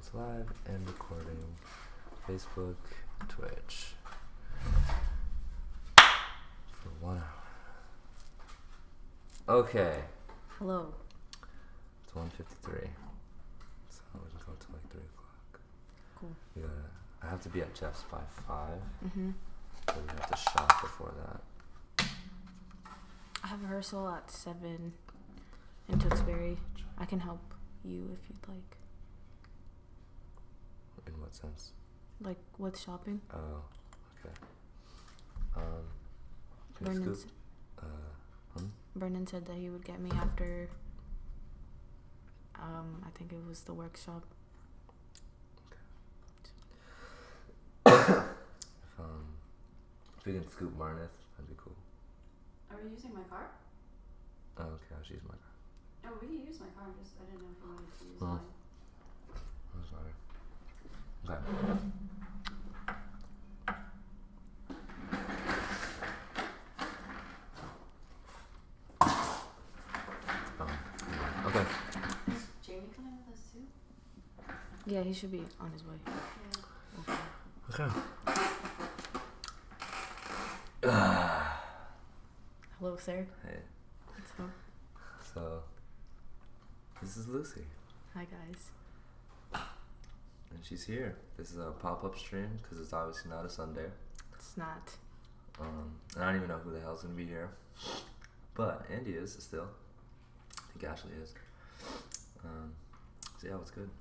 It's live and recording. Facebook, Twitch. For 1 hour. Okay. Hello. It's 1:53. So we can go till like 3 o'clock. Cool. I have to be at Jeff's by 5. Mm-hmm. So we have to shop before that. I have rehearsal at 7 in Tewksbury. I can help you if you'd like. In what sense? Like with shopping? Oh, okay. Vernon said that he would get me after I think it was the workshop. Okay. If we can scoop Marnith, that'd be cool. Are we using my car? Oh, okay, I'll just use my car. Oh, we can use my car. I didn't know if you wanted to use mine. I'm sorry. Okay. Okay. Is Jamie coming with us too? Yeah, he should be on his way. Yeah. Okay. Hello, sir. Hey. What's up? So, this is Lucy. Hi, guys. And she's here. This is a pop-up stream because it's obviously not a Sunday. It's not. And I don't even know who the hell's gonna be here. But Andy is still. I think Ashley is. So yeah, what's good?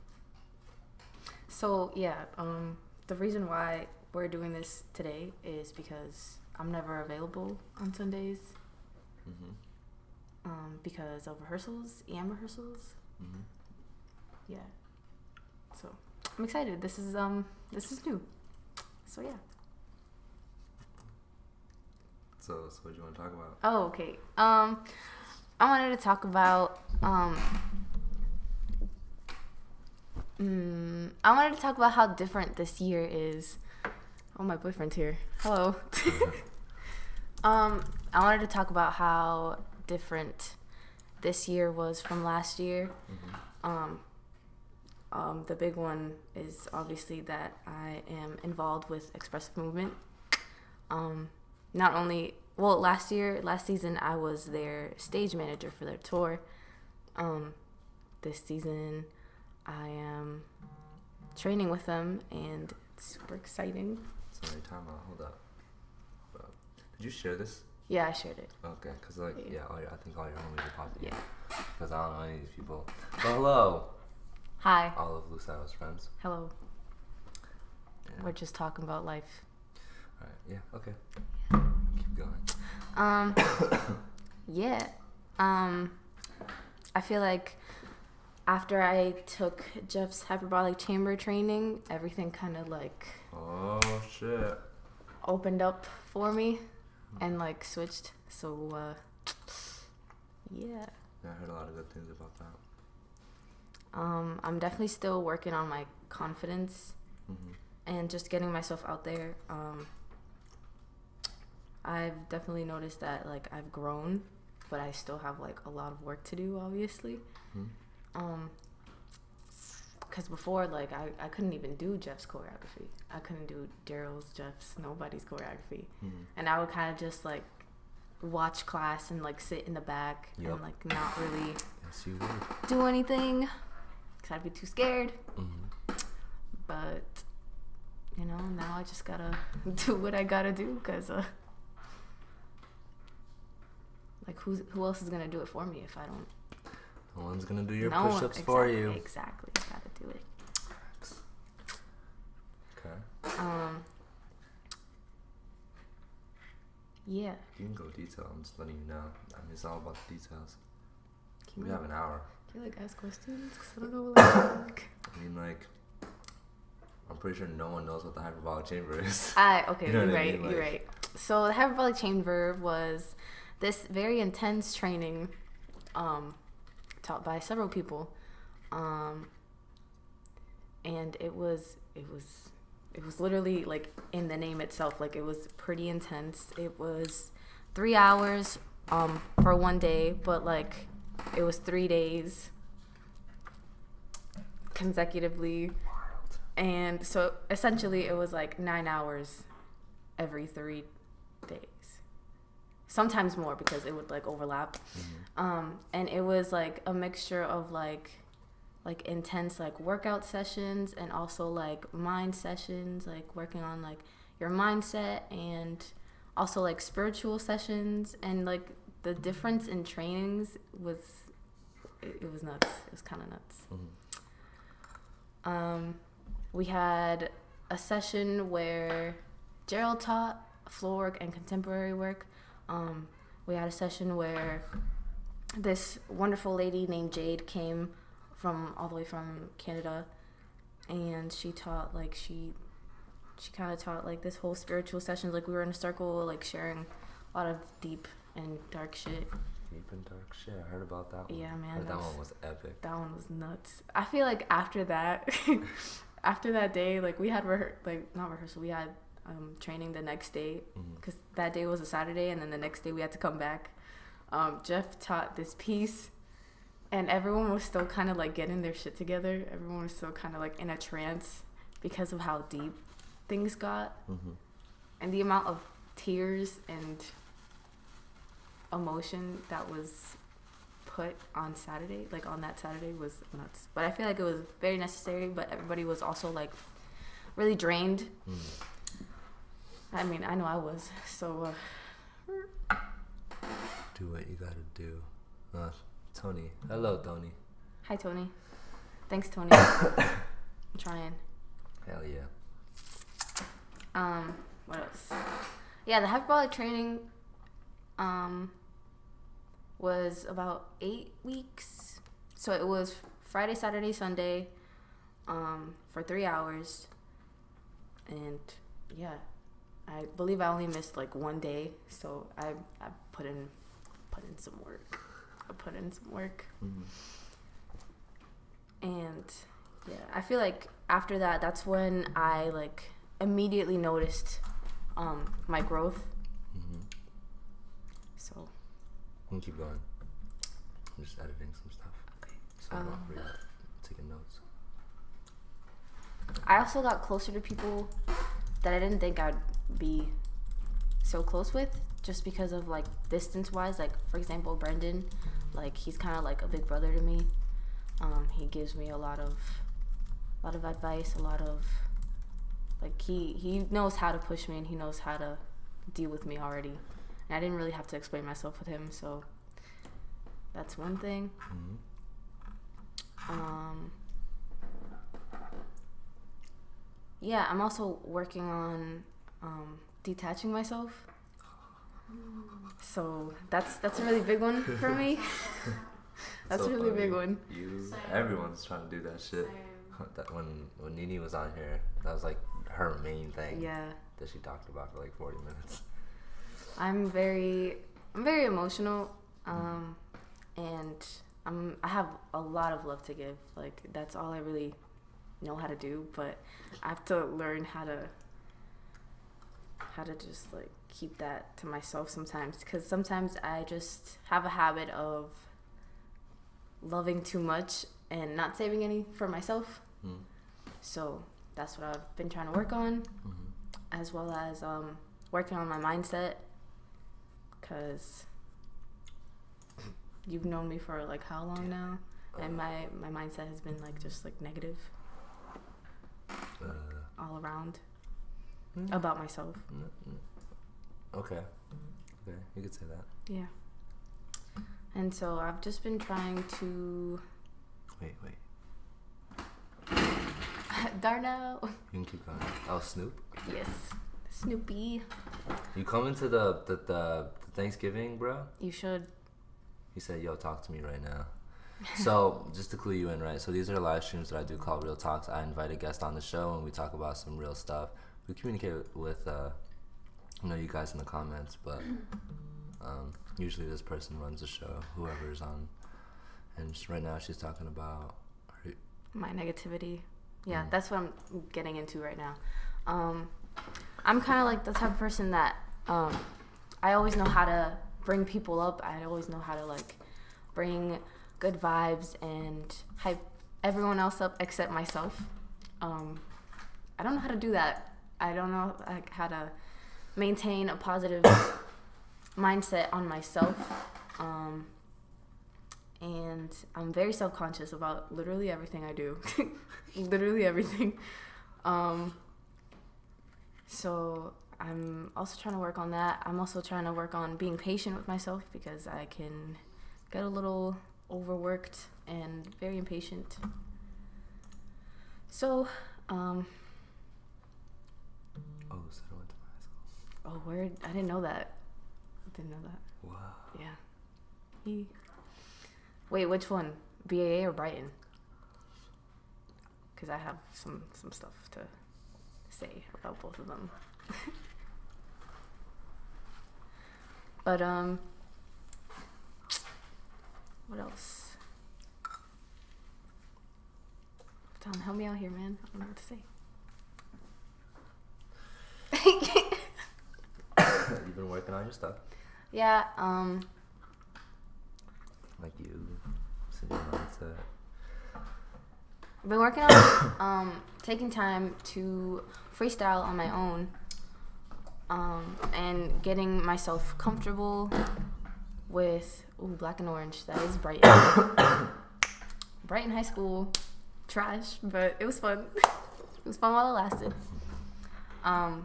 So, yeah, the reason why we're doing this today is because I'm never available on Sundays. Mm-hmm. Because of rehearsals, EM rehearsals. Mm-hmm. Yeah. So I'm excited. This is new. So yeah. So what do you want to talk about? Oh, okay. I wanted to talk about how different this year is. Oh, my boyfriend's here. Hello. I wanted to talk about how different this year was from last year. Mm-hmm. The big one is obviously that I am involved with expressive movement. Last season I was their stage manager for their tour. This season I am training with them and it's super exciting. So time out. Hold up. Did you share this? Yeah, I shared it. Okay, because I think all your homies are popular. Yeah. Because I don't know any of these people. But hello. Hi. All of Lucero's friends. Hello. Yeah. We're just talking about life. All right. Yeah. Okay. Keep going. Yeah. I feel like after I took Jeff's hyperbolic chamber training, everything kind of like Oh shit. opened up for me and like switched. So yeah. Yeah, I heard a lot of good things about that. I'm definitely still working on my confidence and just getting myself out there. I've definitely noticed that like I've grown, but I still have like a lot of work to do, obviously. Because before, like I couldn't even do Jeff's choreography. I couldn't do Daryl's, Jeff's, nobody's choreography. And I would kind of just like watch class and like sit in the back and like not really do anything because I'd be too scared. But you know, now I just gotta do what I gotta do because like who else is gonna do it for me if I don't? No one's gonna do your push-ups for you. Exactly, I gotta do it. Okay. Yeah. You can go detail. I'm just letting you know. I mean, it's all about the details. We have an hour. Can you like ask questions? Cause I don't know what like. I mean, like, I'm pretty sure no one knows what the hyperbolic chamber is. Okay, you know you're what I right. mean? Like, You're right. So the hyperbolic chamber was this very intense training, taught by several people, and it was literally like in the name itself. Like it was pretty intense. It was 3 hours for one day, but like it was 3 days consecutively. And so essentially it was like 9 hours every 3 days. Sometimes more because it would like overlap. And it was like a mixture of like intense like workout sessions and also like mind sessions, like working on like your mindset, and also like spiritual sessions. And like the difference in trainings was it was nuts. It was kind of nuts. We had a session where Gerald taught floor work and contemporary work. We had a session where this wonderful lady named Jade came from all the way from Canada, and she taught like she kind of taught like this whole spiritual sessions. Like we were in a circle, like sharing a lot of deep and dark shit. Deep and dark shit. I heard about that one. Yeah, man. That one was epic. That one was nuts. I feel like after that, after that day, like we had not rehearsal. We had training the next day because that day was a Saturday, and then the next day we had to come back. Jeff taught this piece, and everyone was still kind of like getting their shit together. Everyone was still kind of like in a trance because of how deep things got, and the amount of tears and emotion that was put on Saturday, like on that Saturday, was nuts. But I feel like it was very necessary, but everybody was also like really drained. I mean, I know I was. So do what you gotta do. Tony. Hello, Tony. Hi, Tony. Thanks, Tony. I'm trying. Hell yeah. What else? Yeah, the hyperbolic training was about 8 weeks. So it was Friday, Saturday, Sunday, for 3 hours. And yeah, I believe I only missed like 1 day. So I put in some work. And yeah, I feel like after that, that's when I like immediately noticed my growth. So we'll keep going. I'm just editing some stuff. Okay. So I'm not really taking notes. I also got closer to people that I didn't think I'd be so close with, just because of like distance wise. Like for example, Brendan, like he's kind of like a big brother to me. He gives me a lot of advice, a lot of like he knows how to push me, and he knows how to deal with me already. And I didn't really have to explain myself with him, so that's one thing. Yeah, I'm also working on detaching myself. So that's a really big one for me. That's so a really funny. big one. Everyone's trying to do that shit. That when Nini was on here, that was like her main thing. Yeah. That she talked about for like 40 minutes. I'm very emotional, and I have a lot of love to give. Like that's all I really know how to do, but I have to learn how to just like keep that to myself sometimes, because sometimes I just have a habit of loving too much and not saving any for myself. So that's what I've been trying to work on, as well as working on my mindset, because you've known me for like how long now, and my mindset has been like just like negative all around about myself. Okay, you could say that. Yeah. And so I've just been trying to wait Darnell. You can keep going. Oh, Snoop? Yes, Snoopy. You coming to the Thanksgiving, bro? You should. He said, yo, talk to me right now. So, just to clue you in, right? So, these are live streams that I do called Real Talks. I invite a guest on the show, and we talk about some real stuff. We communicate with, you guys in the comments, but usually this person runs the show, whoever is on. And just right now, she's talking about my negativity. Yeah, that's what I'm getting into right now. I'm kind of like the type of person that I always know how to bring people up. I always know how to like bring good vibes and hype everyone else up except myself. I don't know how to do that. I don't know like how to maintain a positive mindset on myself. And I'm very self-conscious about literally everything I do. Literally everything. So I'm also trying to work on that. I'm also trying to work on being patient with myself because I can get a little overworked and very impatient. So, Oh, so I went to my high school. oh, word. I didn't know that. Wow. Yeah. Wait, which one? BAA or Brighton? Because I have some stuff to say about both of them. But, what else? Tom, help me out here, man. I don't know what to say. You've been working on your stuff. Yeah, Like you, sitting mindset. I've been working on taking time to freestyle on my own, and getting myself comfortable with black and orange. That is Brighton. Brighton High School, trash, but it was fun. It was fun while it lasted. I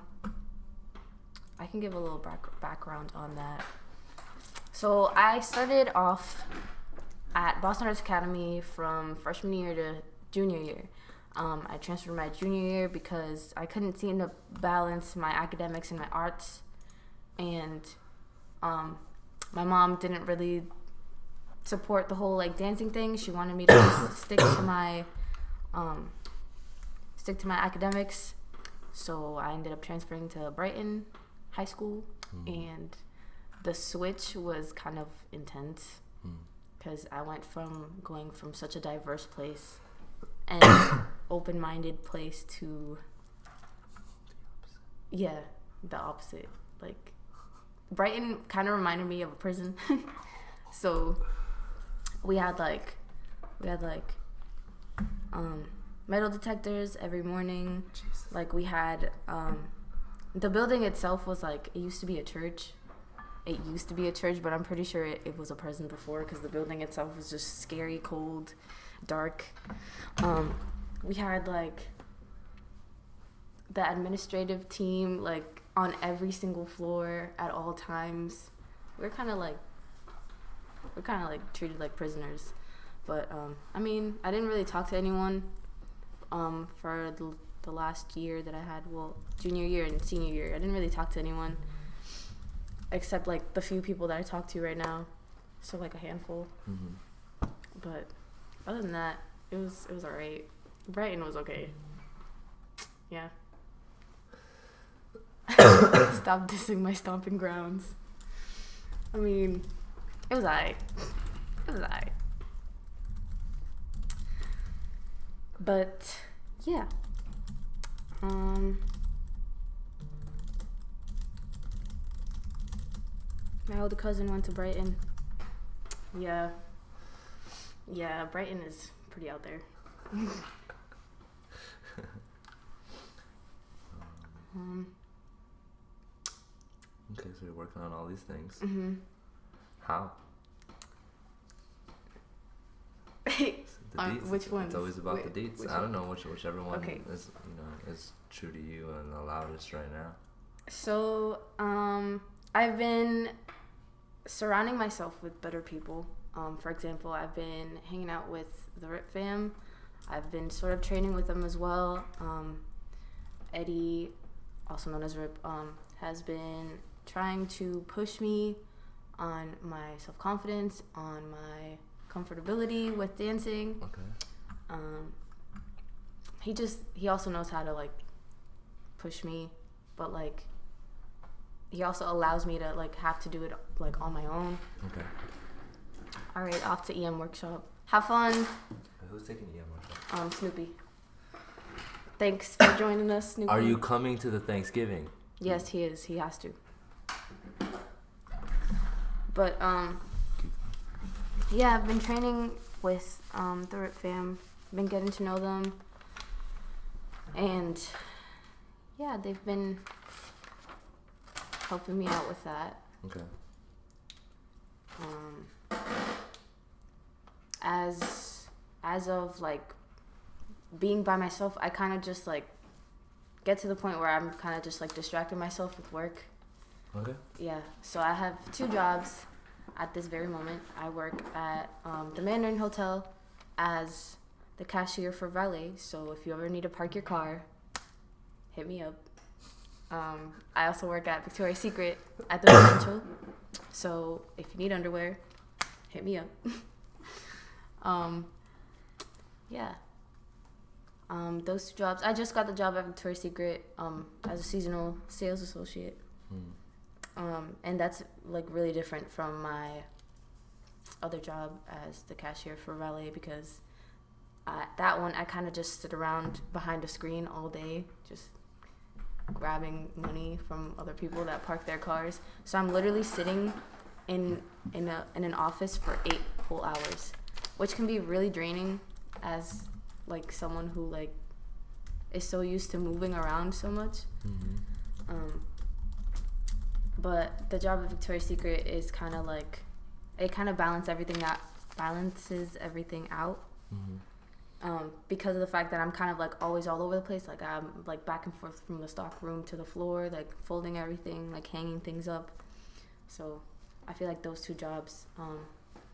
can give a little background on that. So I started off at Boston Arts Academy from freshman year to junior year. I transferred my junior year because I couldn't seem to balance my academics and my arts, and my mom didn't really support the whole like dancing thing. She wanted me to just stick to my academics. So I ended up transferring to Brighton High School, and the switch was kind of intense because I went from going from such a diverse place and open-minded place to the opposite. Like Brighton kind of reminded me of a prison. So we had metal detectors every morning. Jesus. Like we had the building itself was like, it used to be a church. But I'm pretty sure it was a prison before because the building itself was just scary, cold, dark. We had like the administrative team like on every single floor at all times. We're kind of like treated like prisoners. But I mean, I didn't really talk to anyone for the last year that I had. Well, junior year and senior year, I didn't really talk to anyone except like the few people that I talk to right now. So like a handful. Mm-hmm. But other than that, it was alright. Brighton was okay. Yeah. Stop dissing my stomping grounds. I mean, it was alright. But yeah. My older cousin went to Brighton. Yeah, Brighton is pretty out there. Okay, so you're working on all these things. Mm-hmm. How? Which one? It's always about the dates. I don't know whichever one is is true to you and the loudest right now. So I've been surrounding myself with better people. For example, I've been hanging out with the RIP fam. I've been sort of training with them as well. Eddie, also known as RIP, has been trying to push me on my self-confidence, on my comfortability with dancing. Okay. He also knows how to like push me, but like he also allows me to like have to do it like on my own. Okay. All right, off to EM workshop. Have fun. Who's taking EM workshop? Snoopy. Thanks for joining us, Snoopy. Are you coming to the Thanksgiving? Yes, he is. He has to. But yeah, I've been training with the RIP fam. Been getting to know them, and yeah, they've been helping me out with that. Okay. As of like being by myself, I kind of just like get to the point where I'm kind of just like distracting myself with work. Okay. Yeah, so I have 2 jobs at this very moment. I work at the Mandarin Hotel as the cashier for valet. So if you ever need to park your car, hit me up. I also work at Victoria's Secret at the Prudential. So if you need underwear, hit me up. Yeah. Those 2 jobs. I just got the job at Victoria's Secret as a seasonal sales associate. And that's like really different from my other job as the cashier for valet, because that one I kind of just sit around behind a screen all day, just grabbing money from other people that park their cars. So I'm literally sitting in an office for 8 whole hours, which can be really draining as like someone who like is so used to moving around so much. But the job at Victoria's Secret is kind of like, it kind of balances everything out. Because of the fact that I'm kind of like always all over the place. Like I'm like back and forth from the stock room to the floor, like folding everything, like hanging things up. So I feel like those 2 jobs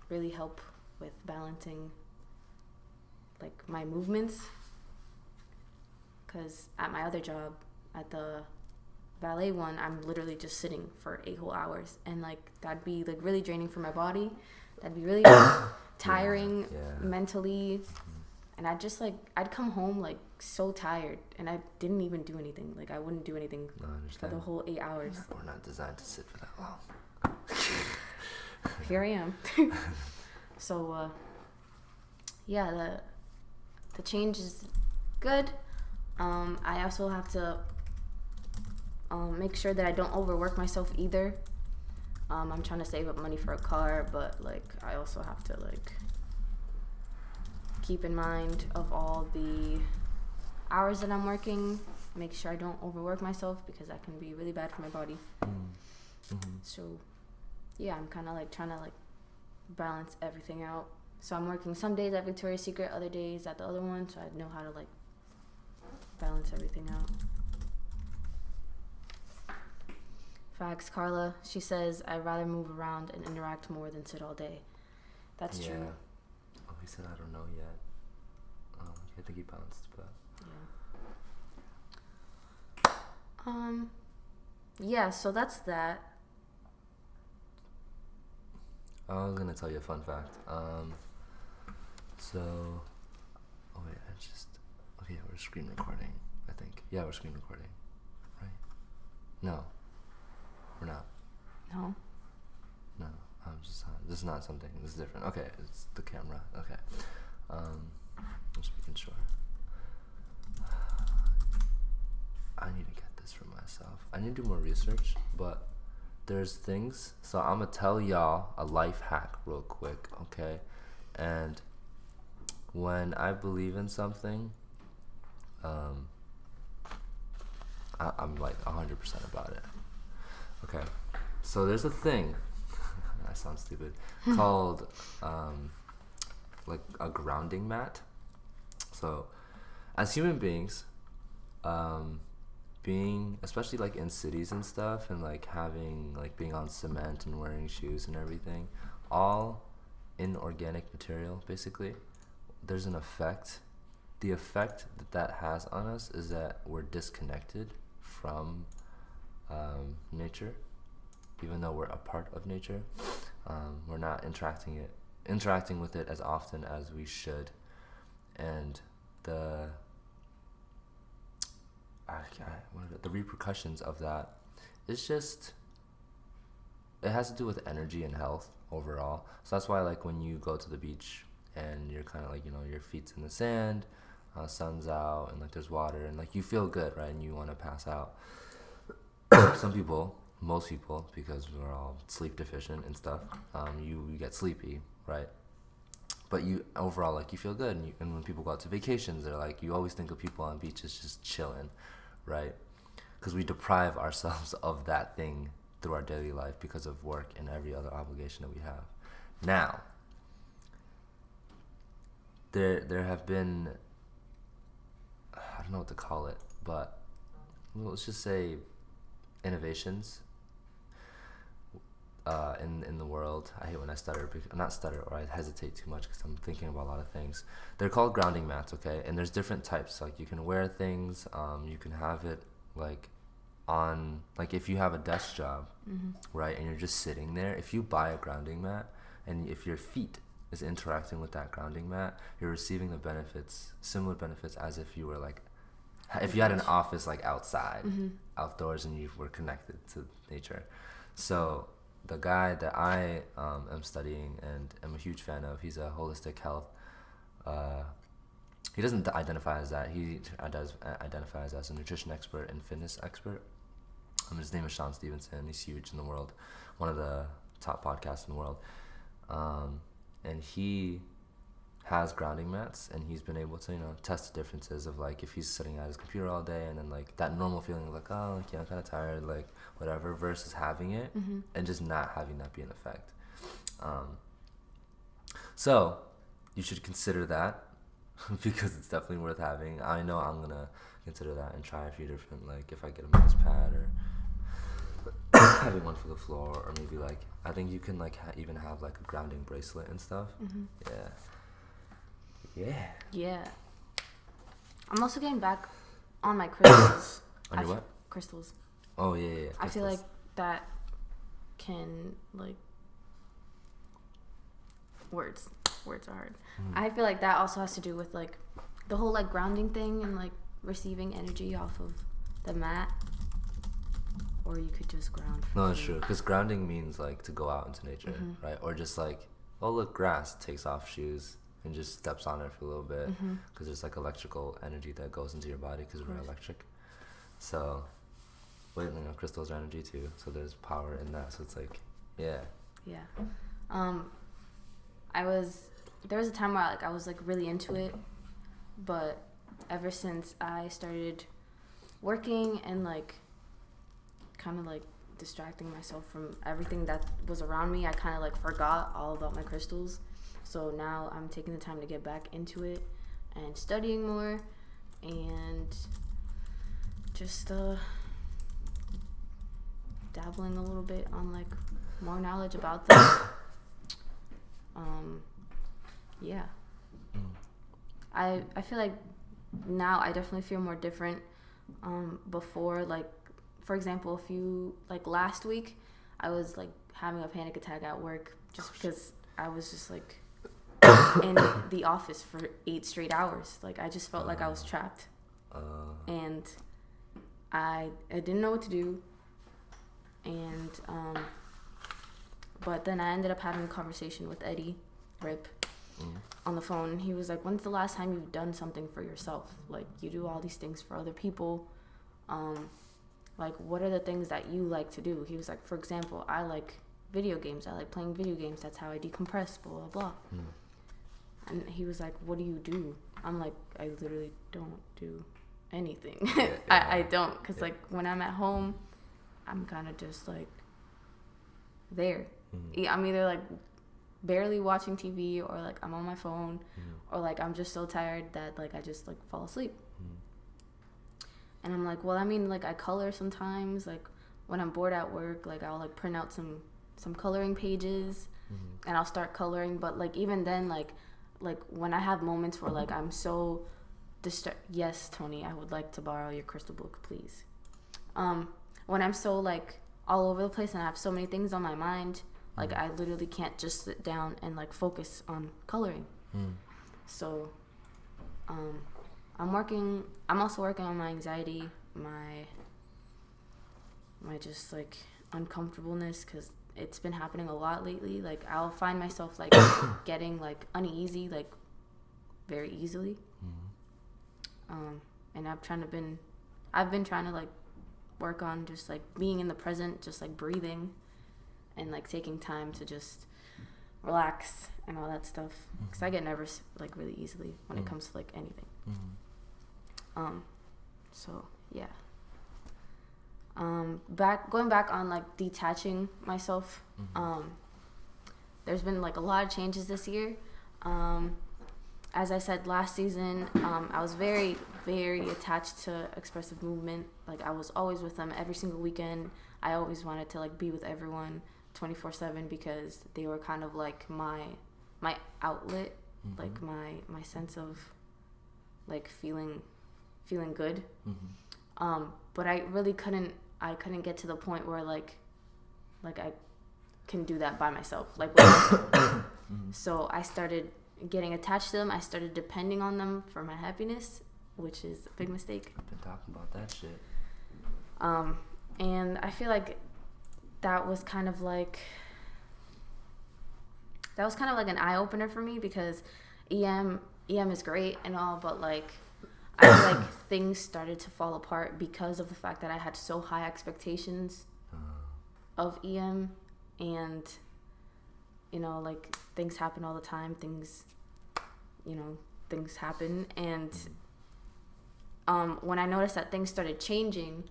really help with balancing like my movements. Because at my other job, at the valet one, I'm literally just sitting for 8 whole hours, and like that'd be like really draining for my body. That'd be really tiring mentally. And I'd come home like so tired, and I didn't even do anything. Like I wouldn't do anything for the whole 8 hours. We're not designed to sit for that long. Here I am. So yeah, the change is good. I also have to make sure that I don't overwork myself either. I'm trying to save up money for a car, but like I also have to like keep in mind of all the hours that I'm working, make sure I don't overwork myself, because that can be really bad for my body. So yeah, I'm kind of like trying to like balance everything out. So I'm working some days at Victoria's Secret, other days at the other one, so I know how to like balance everything out. Facts. Carla, she says, I'd rather move around and interact more than sit all day. That's true. Oh, he said I don't know yet. I think he bounced, but yeah, so that's that. I was gonna tell you a fun fact. We're screen recording, I think. Yeah, we're screen recording, right? No, we're not. No. This is not something. This is different. Okay, it's the camera. Okay. I'm just making sure. I need to get this for myself. I need to do more research, but there's things. So I'm gonna tell y'all a life hack real quick, okay? And when I believe in something, I'm like 100% about it. Okay. So there's a thing. I sound stupid. Called like a grounding mat. So as human beings, being especially like in cities and stuff, and like having like being on cement and wearing shoes and everything, all inorganic material basically, there's an effect. The effect that has on us is that we're disconnected from nature. Even though we're a part of nature, we're not interacting with it as often as we should. And the repercussions of that is just, it has to do with energy and health overall. So that's why like when you go to the beach and you're kind of like, your feet's in the sand, sun's out, and like there's water, and like you feel good, right? And you want to pass out. Most people, because we're all sleep deficient and stuff, you get sleepy, right? But you overall, like, you feel good. And when people go out to vacations, they're like, you always think of people on beaches just chilling, right? because we deprive ourselves of that thing through our daily life because of work and every other obligation that we have. Now, there have been, I don't know what to call it, but let's just say innovations in the world. I hate when I stutter, not stutter, or I hesitate too much because I'm thinking about a lot of things. They're called grounding mats, okay? And there's different types. Like you can wear things, you can have it like on, like if you have a desk job, right, and you're just sitting there, if you buy a grounding mat and if your feet is interacting with that grounding mat, you're receiving the benefits, similar benefits as if you were like, if you had an office like outside, outdoors, and you were connected to nature. So the guy that I am studying and am a huge fan of, he's a holistic health. He doesn't identify as that. He identifies as a nutrition expert and fitness expert. His name is Sean Stevenson. He's huge in the world, one of the top podcasts in the world. And he has grounding mats, and he's been able to, test the differences of like if he's sitting at his computer all day and then like that normal feeling of like, oh, like, yeah, I'm kind of tired, like whatever, versus having it and just not having that be an effect. So you should consider that because it's definitely worth having. I know I'm gonna consider that and try a few different, like if I get a mouse pad or having one for the floor, or maybe like I think you can like even have like a grounding bracelet and stuff. Yeah. I'm also getting back on my crystals. On your what? Crystals. Oh yeah. I feel like that can like words are hard. I feel like that also has to do with like the whole like grounding thing and like receiving energy off of the mat. Or you could just ground. No, it's true. Because grounding means like to go out into nature, right? Or just like, oh look, grass, takes off shoes and just steps on it for a little bit. Because there's like electrical energy that goes into your body because we're electric. So, crystals are energy too. So there's power in that. So it's like, yeah. There was a time where I was like really into it, but ever since I started working and like kind of like distracting myself from everything that was around me, I kind of like forgot all about my crystals. So now I'm taking the time to get back into it and studying more and just dabbling a little bit on like more knowledge about them. I feel like now I definitely feel more different. Before, like for example, last week I was like having a panic attack at work just because I was just like in the office for 8 straight hours. Like I just felt like I was trapped, and I didn't know what to do. And but then I ended up having a conversation with Eddie Rip on the phone, and he was like, when's the last time you've done something for yourself? Like you do all these things for other people, like what are the things that you like to do? He was like, for example, I like video games. I like playing video games. That's how I decompress, blah blah blah. And he was like, what do you do? I'm like, I literally don't do anything. I don't, because like when I'm at home, I'm kind of just like there. I'm either like barely watching TV, or like I'm on my phone, or like I'm just so tired that like I just like fall asleep. And I'm like, well, I mean, like I color sometimes. Like when I'm bored at work, like I'll like print out some coloring pages and I'll start coloring. But like even then, like when I have moments where like I'm so yes, Tony, I would like to borrow your crystal book, please. When I'm so like all over the place and I have so many things on my mind, like I literally can't just sit down and like focus on coloring. So I'm also working on my anxiety, my just like uncomfortableness, because it's been happening a lot lately. Like I'll find myself like getting like uneasy like very easily. And I've been trying to like work on just like being in the present, just like breathing and like taking time to just relax and all that stuff, because I get nervous like really easily when it comes to like anything. So yeah, Going back on like detaching myself. There's been like a lot of changes this year. As I said last season, I was very, very attached to expressive movement. Like I was always with them every single weekend. I always wanted to like be with everyone 24/7 because they were kind of like my outlet, like my sense of like feeling good. But I really couldn't get to the point where like I can do that by myself. Like so I started getting attached to them. I started depending on them for my happiness, which is a big mistake. I've been talking about that shit. And I feel like that was kind of like an eye opener for me because EM is great and all, but like I feel like things started to fall apart because of the fact that I had so high expectations of EM, and you know, like things happen all the time. Things happen, and when I noticed that things started changing,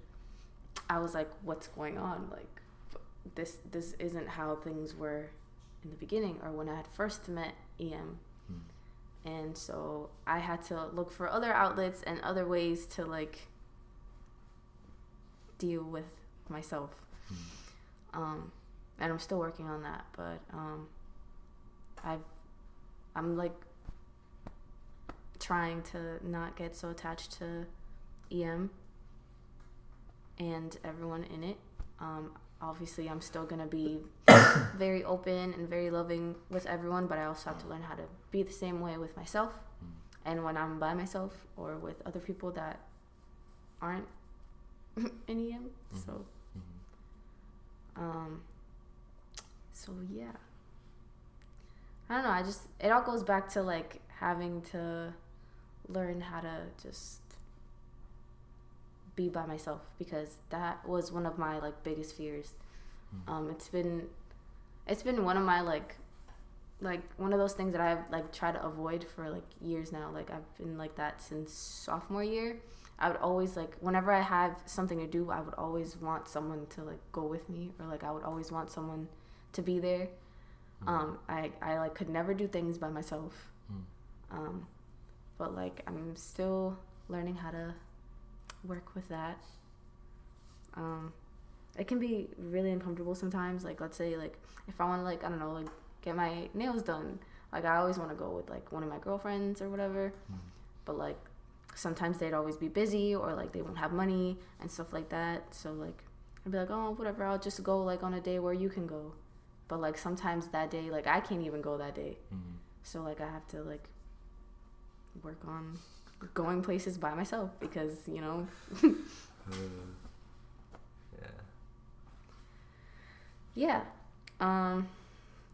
I was like, what's going on? Like this isn't how things were in the beginning or when I had first met EM. And so I had to look for other outlets and other ways to like deal with myself. And I'm still working on that, but I'm like trying to not get so attached to EM and everyone in it. Obviously I'm still gonna be very open and very loving with everyone, but I also have to learn how to be the same way with myself and when I'm by myself or with other people that aren't in EM. So yeah, I don't know, it all goes back to like having to learn how to just be by myself, because that was one of my like biggest fears. It's been one of my like one of those things that I've like tried to avoid for like years now. Like I've been like that since sophomore year. I would always like, whenever I have something to do, I would always want someone to like go with me, or like I would always want someone to be there. I like could never do things by myself. But like I'm still learning how to work with that. It can be really uncomfortable sometimes. Like let's say like if I want to like, I don't know, like get my nails done, like I always want to go with like one of my girlfriends or whatever. But like sometimes they'd always be busy, or like they won't have money and stuff like that. So like I'd be like, oh whatever, I'll just go like on a day where you can go. But like sometimes that day, like I can't even go that day. So like I have to like work on going places by myself because, you know. Yeah.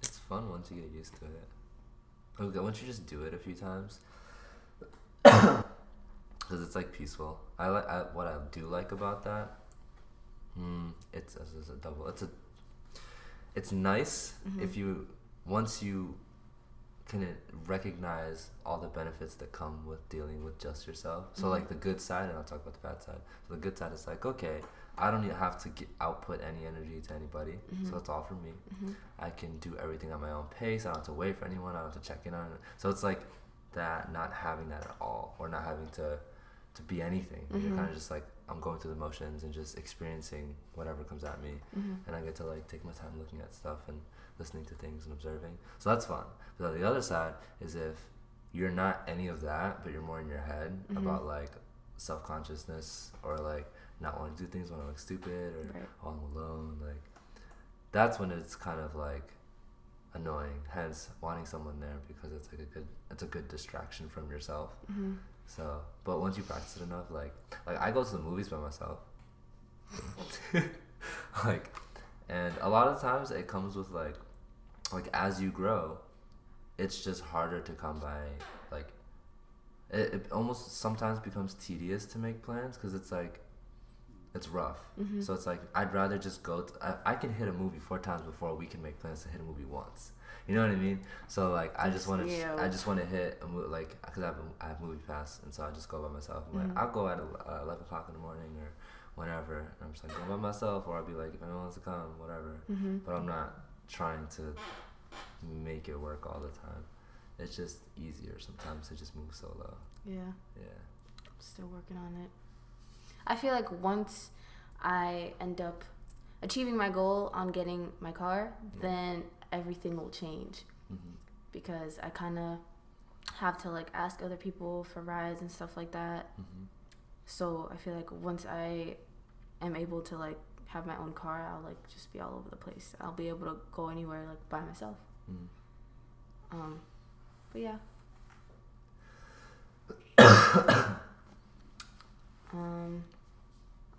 It's fun once you get used to it. Okay, once you just do it a few times, because it's like peaceful. What I do like about that. It's a double. It's nice if you once you can recognize all the benefits that come with dealing with just yourself. So like the good side, and I'll talk about the bad side. So the good side is like, okay, I don't have to output any energy to anybody, so it's all for me. I can do everything at my own pace. I don't have to wait for anyone. I don't have to check in on it. So it's like that, not having that at all, or not having to be anything. You're kind of just like, I'm going through the motions and just experiencing whatever comes at me, and I get to like take my time looking at stuff and listening to things and observing. So that's fun. But the other side is if you're not any of that, but you're more in your head about like self-consciousness, or like not wanting to do things when I look stupid, or oh, I'm alone, like that's when it's kind of like annoying. Hence wanting someone there, because it's like a good distraction from yourself. So, but once you practice it enough, like I go to the movies by myself, like, and a lot of times it comes with like as you grow, it's just harder to come by. Like it almost sometimes becomes tedious to make plans, because it's like it's rough. So it's like I'd rather just go. I can hit a movie 4 times before we can make plans to hit a movie once. You know what I mean? So like I just want to hit a movie, like because I have movie pass, and so I just go by myself. I'm like, I'll go at 11 o'clock in the morning or whenever. And I'm just like, go by myself, or I'll be like, if anyone wants to come, whatever. Mm-hmm. But I'm not trying to make it work all the time. It's just easier sometimes to just move solo. Yeah. Yeah. Still working on it. I feel like once I end up achieving my goal on getting my car, then everything will change. Mm-hmm. Because I kind of have to like ask other people for rides and stuff like that. Mm-hmm. So I feel like once I am able to like have my own car, I'll like just be all over the place. I'll be able to go anywhere like by myself. Mm-hmm. But yeah.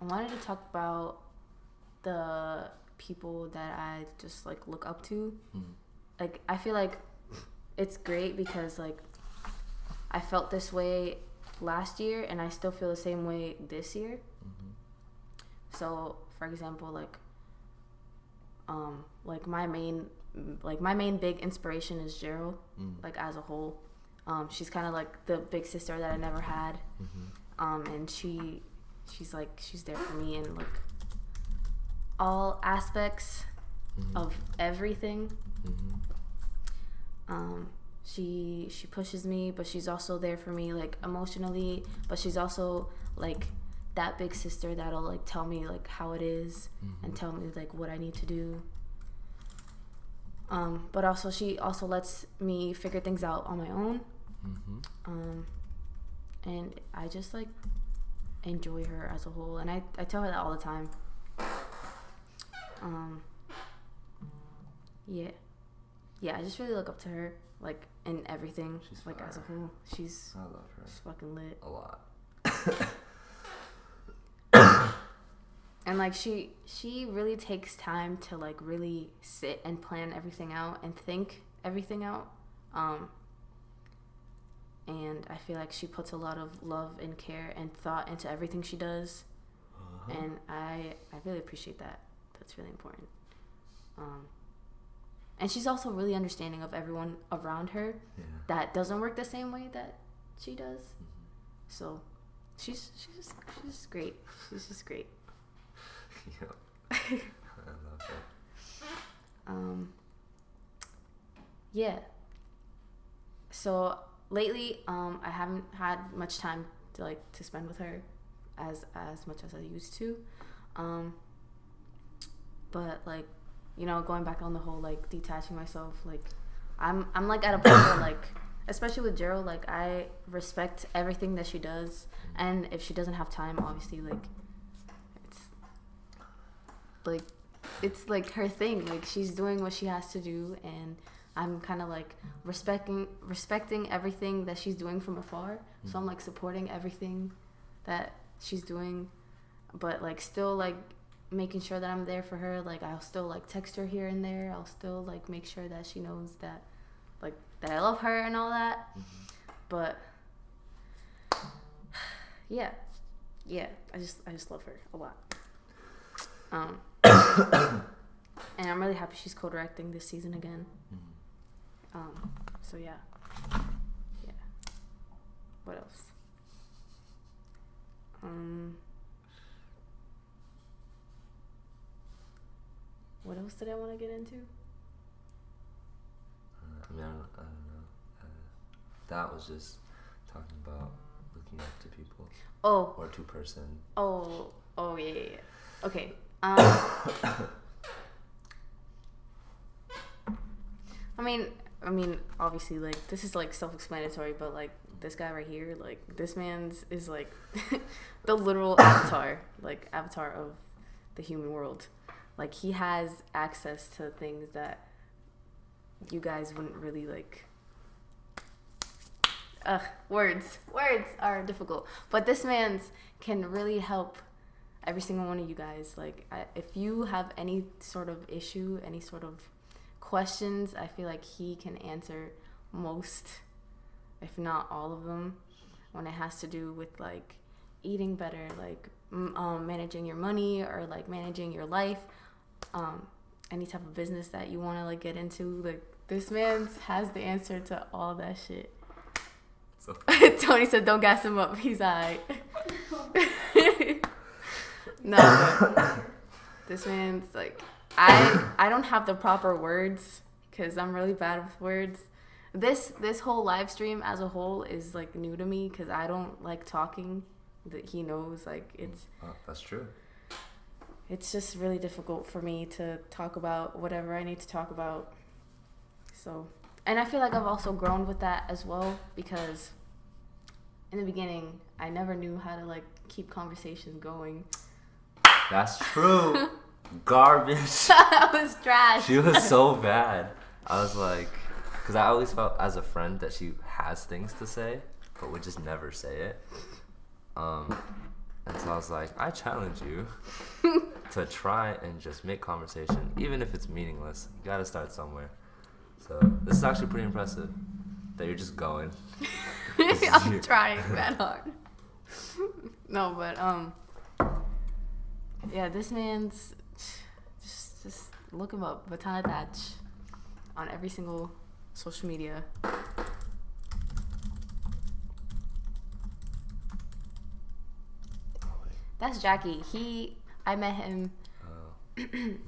I wanted to talk about the people that I just like look up to. Mm-hmm. Like I feel like it's great because like I felt this way last year and I still feel the same way this year. Mm-hmm. So for example, like my main big inspiration is Gerald. Like as a whole, she's kind of like the big sister that I never had. Mm-hmm. And she's there for me in like all aspects of everything. She pushes me, but she's also there for me like emotionally, but she's also like that big sister that'll like tell me like how it is and tell me like what I need to do. But also she also lets me figure things out on my own. And I just like enjoy her as a whole, and I tell her that all the time. Yeah, I just really look up to her, like, in everything. She's like, fire. As a whole. I love her. She's fucking lit. A lot. And, like, she really takes time to, like, really sit and plan everything out and think everything out. And I feel like she puts a lot of love and care and thought into everything she does. And I really appreciate that. That's really important. And she's also really understanding of everyone around her that doesn't work the same way that she does. So she's just great. She's just great. Yeah. I love her. Yeah. So lately, I haven't had much time to spend with her as much as I used to. But like, you know, going back on the whole like detaching myself, like I'm like at a point where like, especially with Gerald, like I respect everything that she does, and if she doesn't have time, obviously it's like her thing, like she's doing what she has to do, and I'm kind of like respecting everything that she's doing from afar. So I'm like supporting everything that she's doing, but like still like making sure that I'm there for her. Like I'll still like text her here and there. I'll still like make sure that she knows that like that I love her and all that. But yeah, I just love her a lot. And I'm really happy she's co-directing this season again. So yeah. What else? What else did I want to get into? I don't know. That was just talking about looking up to people. Oh. Or to person. Oh yeah. Okay. I mean, obviously, like, this is, like, self-explanatory, but, like, this guy right here, like, this man's is, like, the literal avatar of the human world. Like, he has access to things that you guys wouldn't really, like... Words are difficult. But this man's can really help every single one of you guys. Like, if you have any sort of issue, any sort of questions, I feel like he can answer most, if not all of them, when it has to do with like eating better, like managing your money, or like managing your life, any type of business that you want to like get into. Like, this man has the answer to all that shit. So Tony said don't gas him up, he's alright. No, but this man's like, I don't have the proper words because I'm really bad with words. This whole live stream as a whole is like new to me because I don't like talking. That he knows, like it's. Oh, that's true. It's just really difficult for me to talk about whatever I need to talk about. So, and I feel like I've also grown with that as well because in the beginning I never knew how to like keep conversations going. That's true. Garbage. I was trash. She was so bad. I was like, because I always felt as a friend that she has things to say, but would just never say it. And so I was like, I challenge you to try and just make conversation, even if it's meaningless. You gotta start somewhere. So this is actually pretty impressive that you're just going. I'm trying that hard. No, but yeah, this man's just look him up, Detach, on every single social media. That's Jackie. I met him. I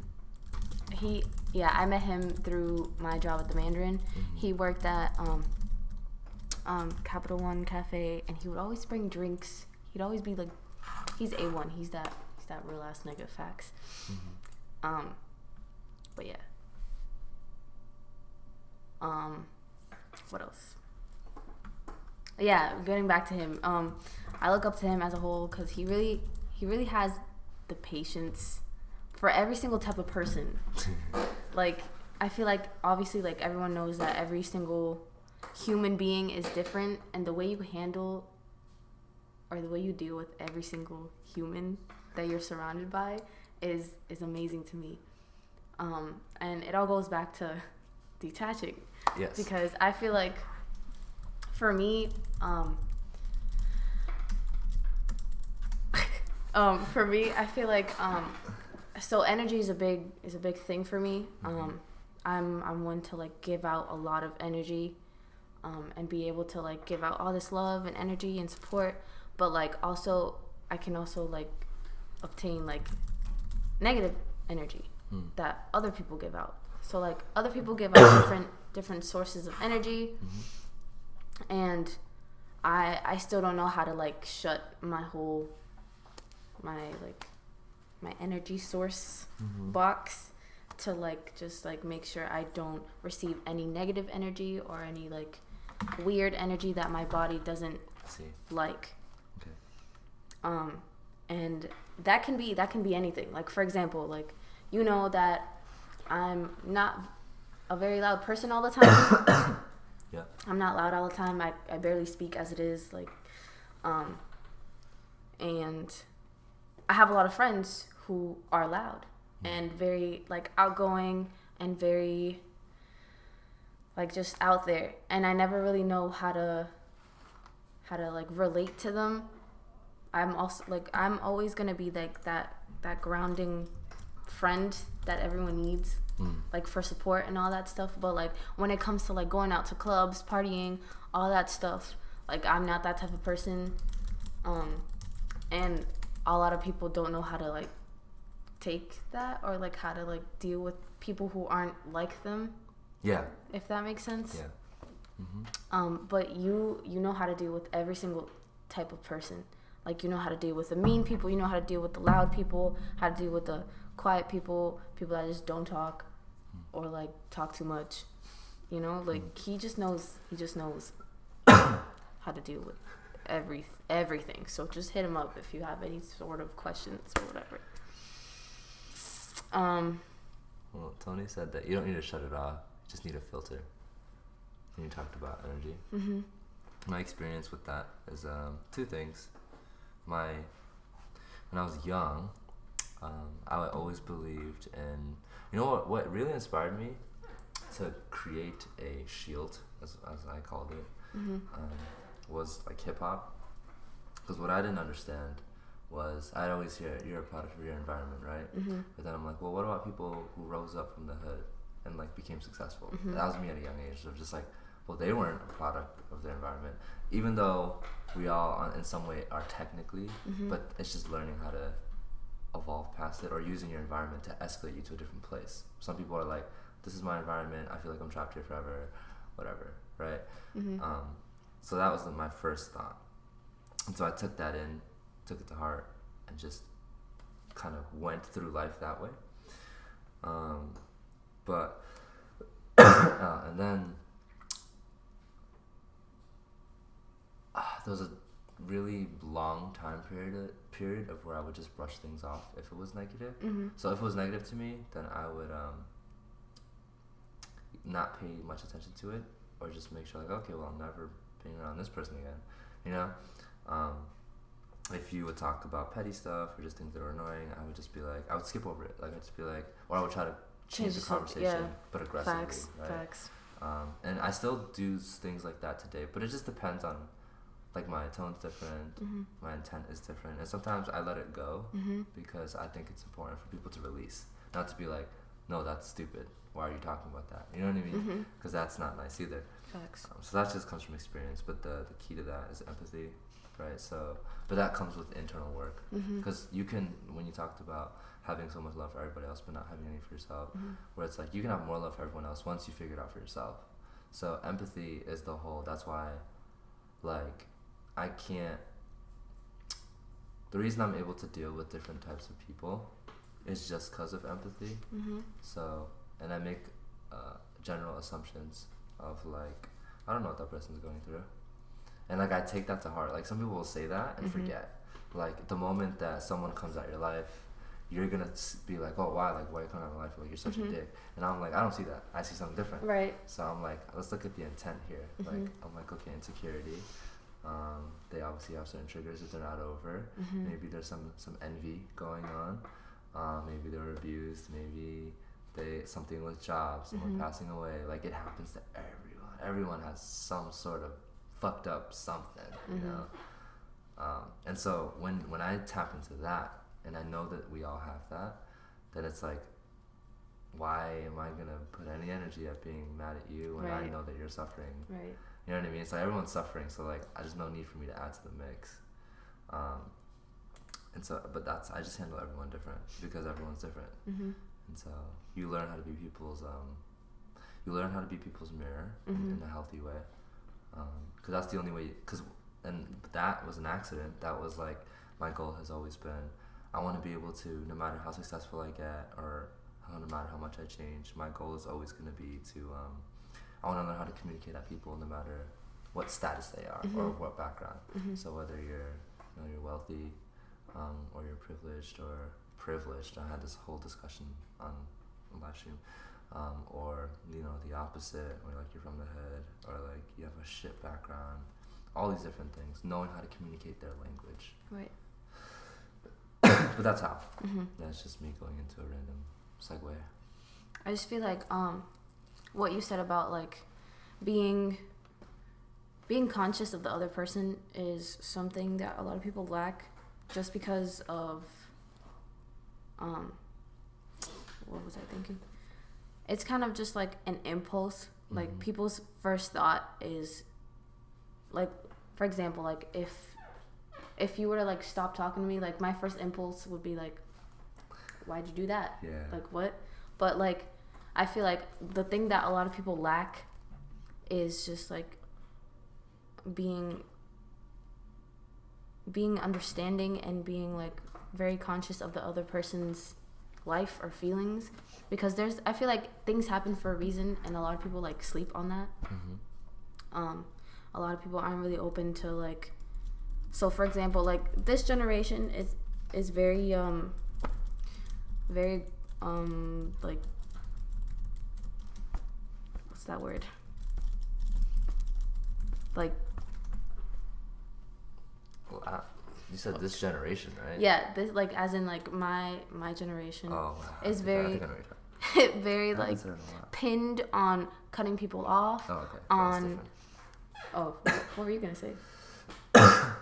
met him through my job at the Mandarin. Mm-hmm. He worked at Capital One Cafe, and he would always bring drinks. He'd always be like, he's A1. He's that real ass nigga. Facts. Mm-hmm. But yeah. What else? Yeah, getting back to him. I look up to him as a whole because he really has the patience for every single type of person. Like, I feel like obviously like everyone knows that every single human being is different, and the way you handle or the way you deal with every single human that you're surrounded by is amazing to me. And it all goes back to detaching. Yes. Because I feel like for me, I feel like so energy is a big thing for me. I'm one to like give out a lot of energy, and be able to like give out all this love and energy and support, but like also I can also like obtain like negative energy that other people give out. So like other people give out different sources of energy, and I still don't know how to like shut my energy source box to like just like make sure I don't receive any negative energy or any like weird energy that my body doesn't like. Okay. And that can be anything. Like for example, like you know that I'm not a very loud person all the time. Yeah. I'm not loud all the time. I barely speak as it is, like and I have a lot of friends who are loud and very like outgoing and very like just out there, and I never really know how to like relate to them. I'm always gonna be like that grounding friend that everyone needs, like for support and all that stuff. But like when it comes to like going out to clubs, partying, all that stuff, like I'm not that type of person. And a lot of people don't know how to like take that or like how to like deal with people who aren't like them. Yeah. If that makes sense. Yeah. But you know how to deal with every single type of person. Like you know how to deal with the mean people, you know how to deal with the loud people, how to deal with the quiet people that just don't talk or like talk too much. You know, like he just knows how to deal with everything. So just hit him up if you have any sort of questions or whatever. Well, Tony said that you don't need to shut it off, you just need a filter. And you talked about energy. My experience with that is two things. When I was young, I always believed in, you know what really inspired me to create a shield, as I called it, was like hip hop. Because what I didn't understand was, I'd always hear, you're a product of your environment, right? But then I'm like, well, what about people who rose up from the hood and like became successful? That was me at a young age. So just like, well, they weren't a product of their environment, even though we all in some way are technically, but it's just learning how to evolve past it, or using your environment to escalate you to a different place. Some people are like, this is my environment, I feel like I'm trapped here forever, whatever, right? So that was my first thought. And so I took that in, took it to heart, and just kind of went through life that way. But and then there was a really long time period of where I would just brush things off if it was negative. So if it was negative to me, then I would not pay much attention to it, or just make sure like, okay, well, I'm never being around this person again, you know. If you would talk about petty stuff or just things that were annoying, I would just be like, I would skip over it. Like, I'd just be like, or I would try to change the conversation, but aggressively. Facts. And I still do things like that today, but it just depends on, like, my tone's different, my intent is different, and sometimes I let it go because I think it's important for people to release, not to be like, no, that's stupid. Why are you talking about that? You know what I mean? Because that's not nice either. Facts. So that just comes from experience, but the key to that is empathy, right? So, but that comes with internal work, because you can, when you talked about having so much love for everybody else but not having any for yourself, where it's like you can have more love for everyone else once you figure it out for yourself. So empathy is the whole, that's why, like, I can't, the reason I'm able to deal with different types of people is just because of empathy. So, and I make general assumptions of, like, I don't know what that person's going through, and like I take that to heart. Like, some people will say that and forget. Like, the moment that someone comes out your life, you're gonna be like, oh, why? Like, why are you coming out of my life? Like, you're such a dick. And I'm like, I don't see that. I see something different. Right. So I'm like, let's look at the intent here. Like, I'm like, okay, insecurity. They obviously have certain triggers that they're not over. Maybe there's some envy going on. Maybe they were abused. Maybe something with jobs, someone passing away. Like, it happens to everyone. Everyone has some sort of fucked up something, you know. And so when I tap into that, and I know that we all have that, then it's like, why am I gonna put any energy at being mad at you when I know that you're suffering? Right. You know what I mean? It's like everyone's suffering, so like there's no need for me to add to the mix. And so, but I just handle everyone different because everyone's different. And so you learn how to be people's mirror in a healthy way. Because that's the only way. And that was an accident. That was like, my goal has always been, I want to be able to, no matter how successful I get or no matter how much I change, my goal is always going to be to, I want to learn how to communicate at people no matter what status they are or what background. So whether you're wealthy, or you're privileged. I had this whole discussion on live stream. Or, the opposite, or like you're from the hood, or like you have a shit background. All these different things, knowing how to communicate their language. Right. But that's how. That's just me going into a random segue. I just feel like what you said about like being conscious of the other person is something that a lot of people lack, just because of what was I thinking? It's kind of just like an impulse. Like, people's first thought is like, for example, like if you were to like stop talking to me, like my first impulse would be like, why'd you do that? Yeah. Like, what? But like, I feel like the thing that a lot of people lack is just like being understanding and being like very conscious of the other person's life or feelings, because I feel like things happen for a reason, and a lot of people like sleep on that. A lot of people aren't really open to like, so for example, like this generation is very like, what's that word, like, well, you said this generation, right? Yeah, this, like, as in like my generation is very very like pinned on cutting people off. Oh, okay. On what were you gonna say?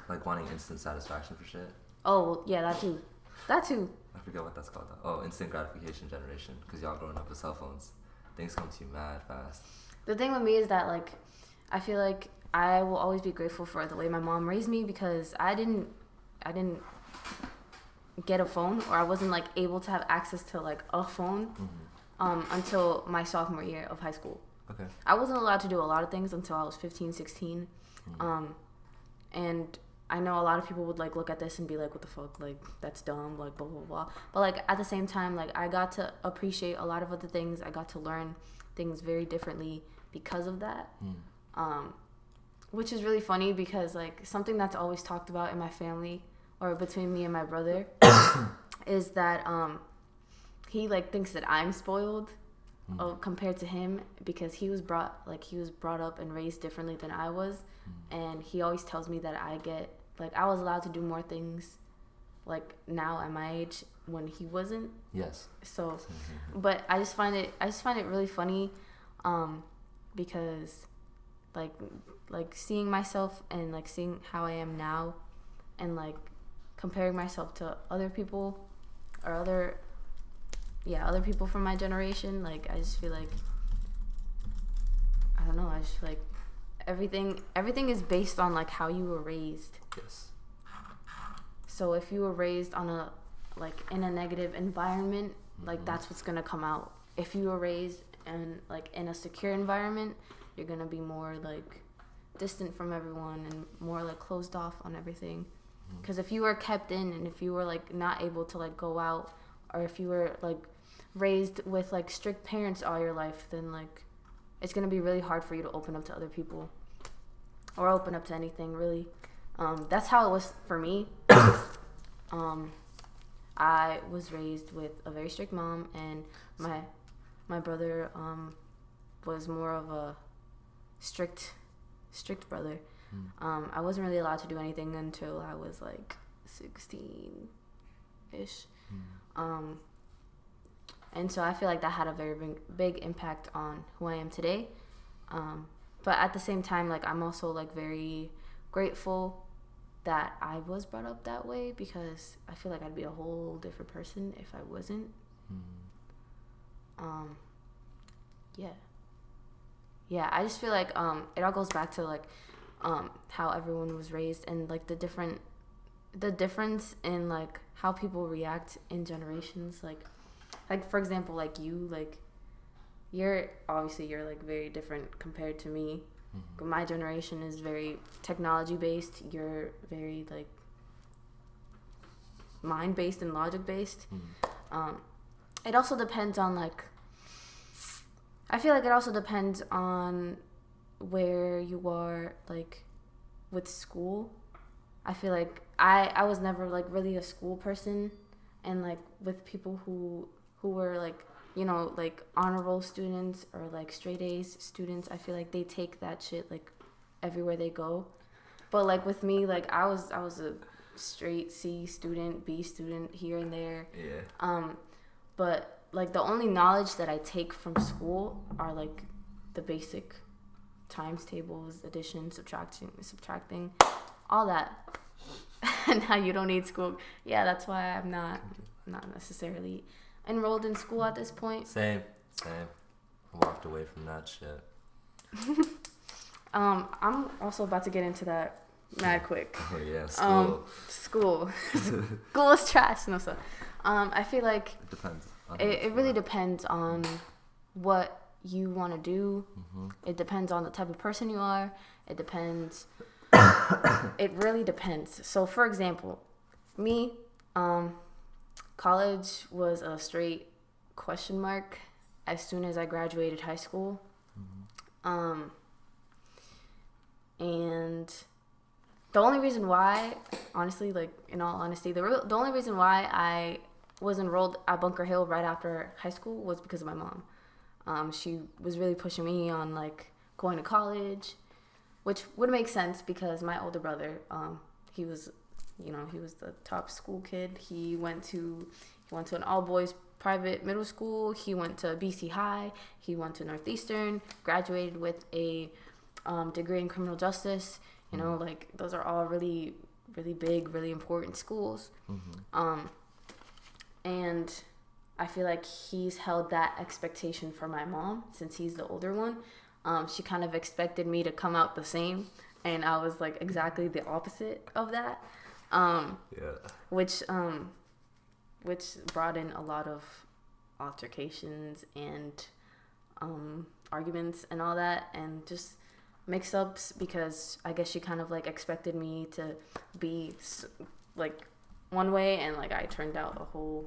Like wanting instant satisfaction for shit. Oh yeah, that too. I forget what that's called though. Oh, instant gratification generation, because y'all growing up with cell phones, things come to you mad fast. The thing with me is that like, I feel like I will always be grateful for the way my mom raised me, because I didn't get a phone, or I wasn't like able to have access to like a phone until my sophomore year of high school. Okay. I wasn't allowed to do a lot of things until I was 15, 16. And I know a lot of people would like look at this and be like, what the fuck, like that's dumb, like blah blah blah. But like at the same time, like I got to appreciate a lot of other things. I got to learn things very differently because of that. Which is really funny because like something that's always talked about in my family or between me and my brother is that he like thinks that I'm spoiled compared to him because he was brought up and raised differently than I was, and he always tells me that I was allowed to do more things like now at my age when he wasn't. Yes. So but I just find it really funny because like seeing myself and like seeing how I am now and like comparing myself to other people or other people from my generation, like I just feel like I don't know, I just feel like everything is based on like how you were raised. Yes. So if you were raised on a like in a negative environment, like that's what's gonna come out. If you were raised in like in a secure environment, you're gonna be more like distant from everyone and more like closed off on everything. Because if you were kept in and if you were like not able to like go out, or if you were like raised with like strict parents all your life, then like it's gonna be really hard for you to open up to other people or open up to anything really. That's how it was for me. I was raised with a very strict mom, and my brother was more of a strict brother. I wasn't really allowed to do anything until I was like 16-ish. And so I feel like that had a very big impact on who I am today. But at the same time, like I'm also like very grateful that I was brought up that way, because I feel like I'd be a whole different person if I wasn't. Yeah, I just feel like it all goes back to like how everyone was raised, and like the difference in like how people react in generations. Like for example, like you, like you're like very different compared to me. My generation is very technology based. You're very like mind based and logic based. It also depends on like, I feel like it also depends on where you are like with school. I feel like I was never like really a school person, and like with people who were like, you know, like honor roll students or like straight A's students, I feel like they take that shit like everywhere they go. But like with me, like I was a straight C student, B student here and there. Yeah. But like the only knowledge that I take from school are like the basic times tables, addition, subtracting, all that. And now you don't need school. Yeah, that's why I'm not necessarily enrolled in school at this point. Same. I walked away from that shit. I'm also about to get into that mad quick. Oh yeah, school. School is trash. No, so I feel like It depends. it really depends on what you want to do. It depends on the type of person you are. It depends. It really depends. So for example, me, college was a straight question mark as soon as I graduated high school. And the only reason why, honestly, like in all honesty, the only reason why I was enrolled at Bunker Hill right after high school was because of my mom. She was really pushing me on like going to college, which would make sense because my older brother, he was the top school kid. He went to an all boys private middle school. He went to BC High. He went to Northeastern, graduated with a degree in criminal justice. You know, like those are all really, really big, really important schools. And I feel like he's held that expectation for my mom since he's the older one. She kind of expected me to come out the same, and I was like exactly the opposite of that. Which which brought in a lot of altercations and arguments and all that, and just mix-ups, because I guess she kind of like expected me to be like one way, and like I turned out a whole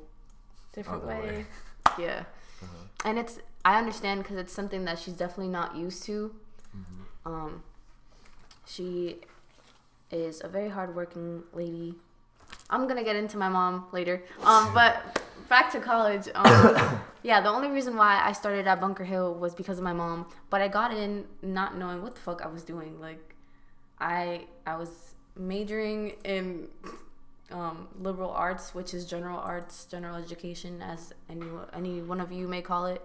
different way. Yeah. And I understand, because it's something that she's definitely not used to. She is a very hardworking lady. I'm gonna get into my mom later. But back to college. Yeah, the only reason why I started at Bunker Hill was because of my mom. But I got in not knowing what the fuck I was doing. Like, I was majoring in liberal arts, which is general arts, general education, as any one of you may call it.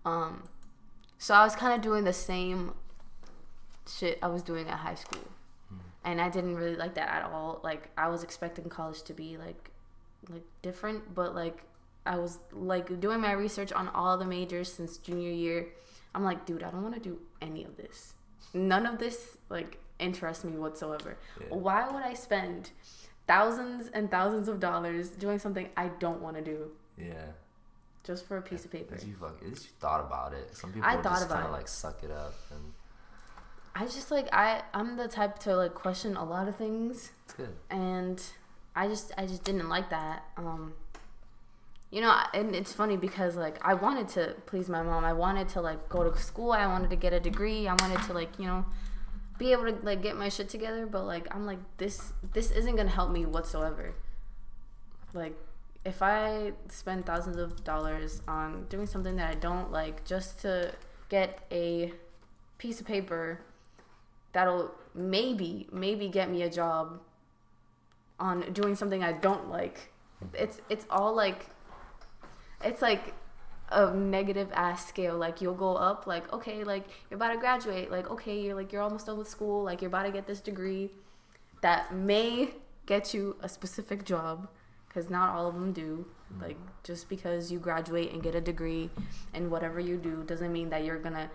So I was kind of doing the same shit I was doing at high school. And I didn't really like that at all. Like, I was expecting college to be like different, but like I was like doing my research on all the majors since junior year. I'm like, dude, I don't want to do any of this. None of this like interests me whatsoever. Yeah. Why would I spend thousands and thousands of dollars doing something I don't want to do? Yeah. Just for a piece of paper. At least you thought about it. Some people just kind of like suck it up. And I just like I'm the type to like question a lot of things. It's good. And I just didn't like that. You know, and it's funny because like I wanted to please my mom. I wanted to like go to school. I wanted to get a degree. I wanted to like, you know, be able to like get my shit together. But like I'm like this isn't gonna help me whatsoever. Like, if I spend thousands of dollars on doing something that I don't like just to get a piece of paper that'll maybe get me a job on doing something I don't like, it's all like, it's like a negative ass scale. Like, you'll go up, like, okay, like you're about to graduate, like, okay, you're almost done with school, like you're about to get this degree that may get you a specific job, because not all of them do. Like, just because you graduate and get a degree and whatever you do doesn't mean that you're gonna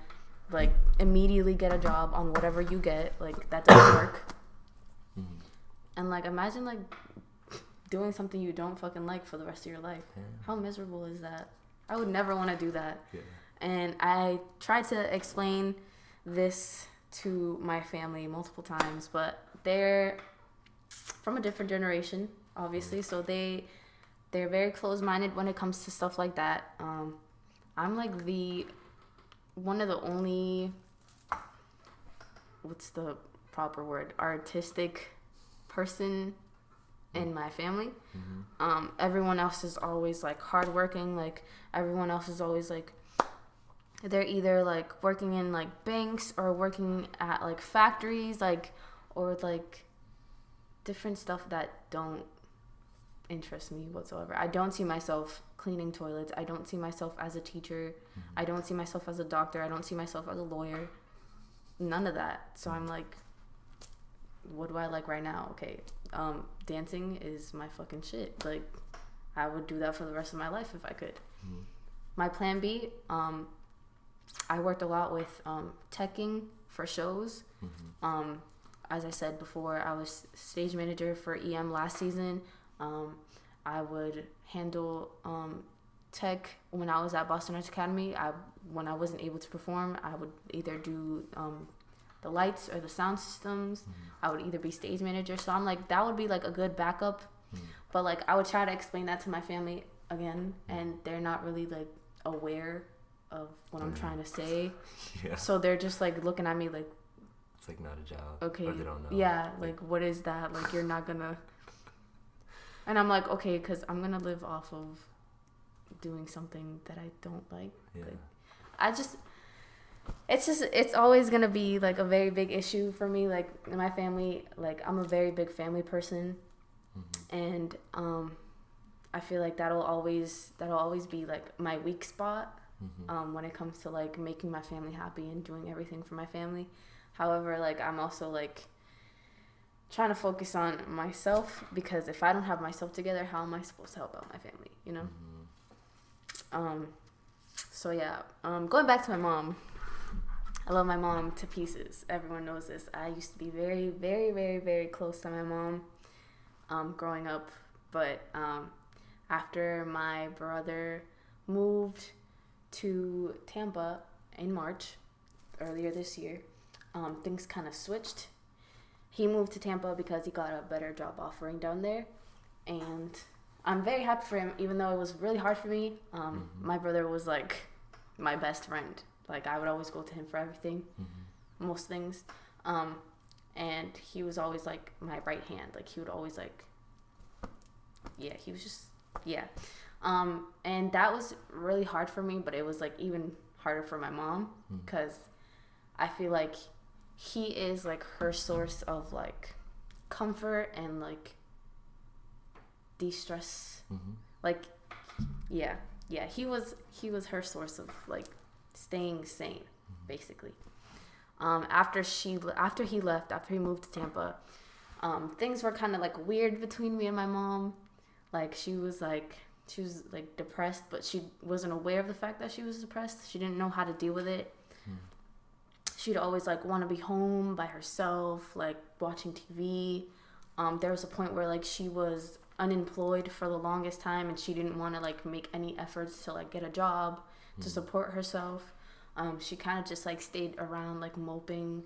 like immediately get a job on whatever you get. Like, that doesn't work. And like, imagine like doing something you don't fucking like for the rest of your life. Yeah. How miserable is that? I would never want to do that. Yeah. And I tried to explain this to my family multiple times, but they're from a different generation, obviously, so they're very close-minded when it comes to stuff like that. I'm like one of the only, what's the proper word, artistic person in my family. Everyone else is always like hardworking. Like, everyone else is always like, they're either like working in like banks or working at like factories, like, or like different stuff that don't interest me whatsoever. I don't see myself cleaning toilets. I don't see myself as a teacher. I don't see myself as a doctor. I don't see myself as a lawyer. None of that. So I'm like, what do I like right now? Okay, dancing is my fucking shit. Like, I would do that for the rest of my life if I could. My plan B, I worked a lot with teching for shows. As I said before, I was stage manager for EM last season. I would handle tech when I was at Boston Arts Academy. When I wasn't able to perform, I would either do the lights or the sound systems. I would either be stage manager. So I'm like, that would be like a good backup. But like, I would try to explain that to my family again, and they're not really like aware of what I'm trying to say. Yeah. So they're just like looking at me like, it's like not a job. Okay. Or they don't know. Yeah. Like, what is that? Like, you're not gonna. And I'm like, okay, because I'm gonna live off of doing something that I don't like. Yeah. Like, it's always gonna be like a very big issue for me. Like, in my family, like, I'm a very big family person, and I feel like that'll always be like my weak spot when it comes to like making my family happy and doing everything for my family. However, like, I'm also like trying to focus on myself, because if I don't have myself together, how am I supposed to help out my family, you know? So yeah, going back to my mom, I love my mom to pieces. Everyone knows this. I used to be very, very, very, very close to my mom growing up, but after my brother moved to Tampa in March earlier this year, things kind of switched. He moved to Tampa because he got a better job offering down there, and I'm very happy for him, even though it was really hard for me. My brother was like my best friend. Like, I would always go to him for everything, most things. And he was always like my right hand. Like, he would always like, yeah, he was just, yeah. And that was really hard for me, but it was like even harder for my mom, because I feel like he is like her source of like comfort and like de-stress. Like, yeah, he was her source of like staying sane, basically. After he moved to Tampa, things were kind of like weird between me and my mom. Like, she was like depressed, but she wasn't aware of the fact that she was depressed. She didn't know how to deal with it. She'd always like want to be home by herself, like watching TV. There was a point where like she was unemployed for the longest time, and she didn't want to like make any efforts to like get a job to support herself. She kind of just like stayed around like moping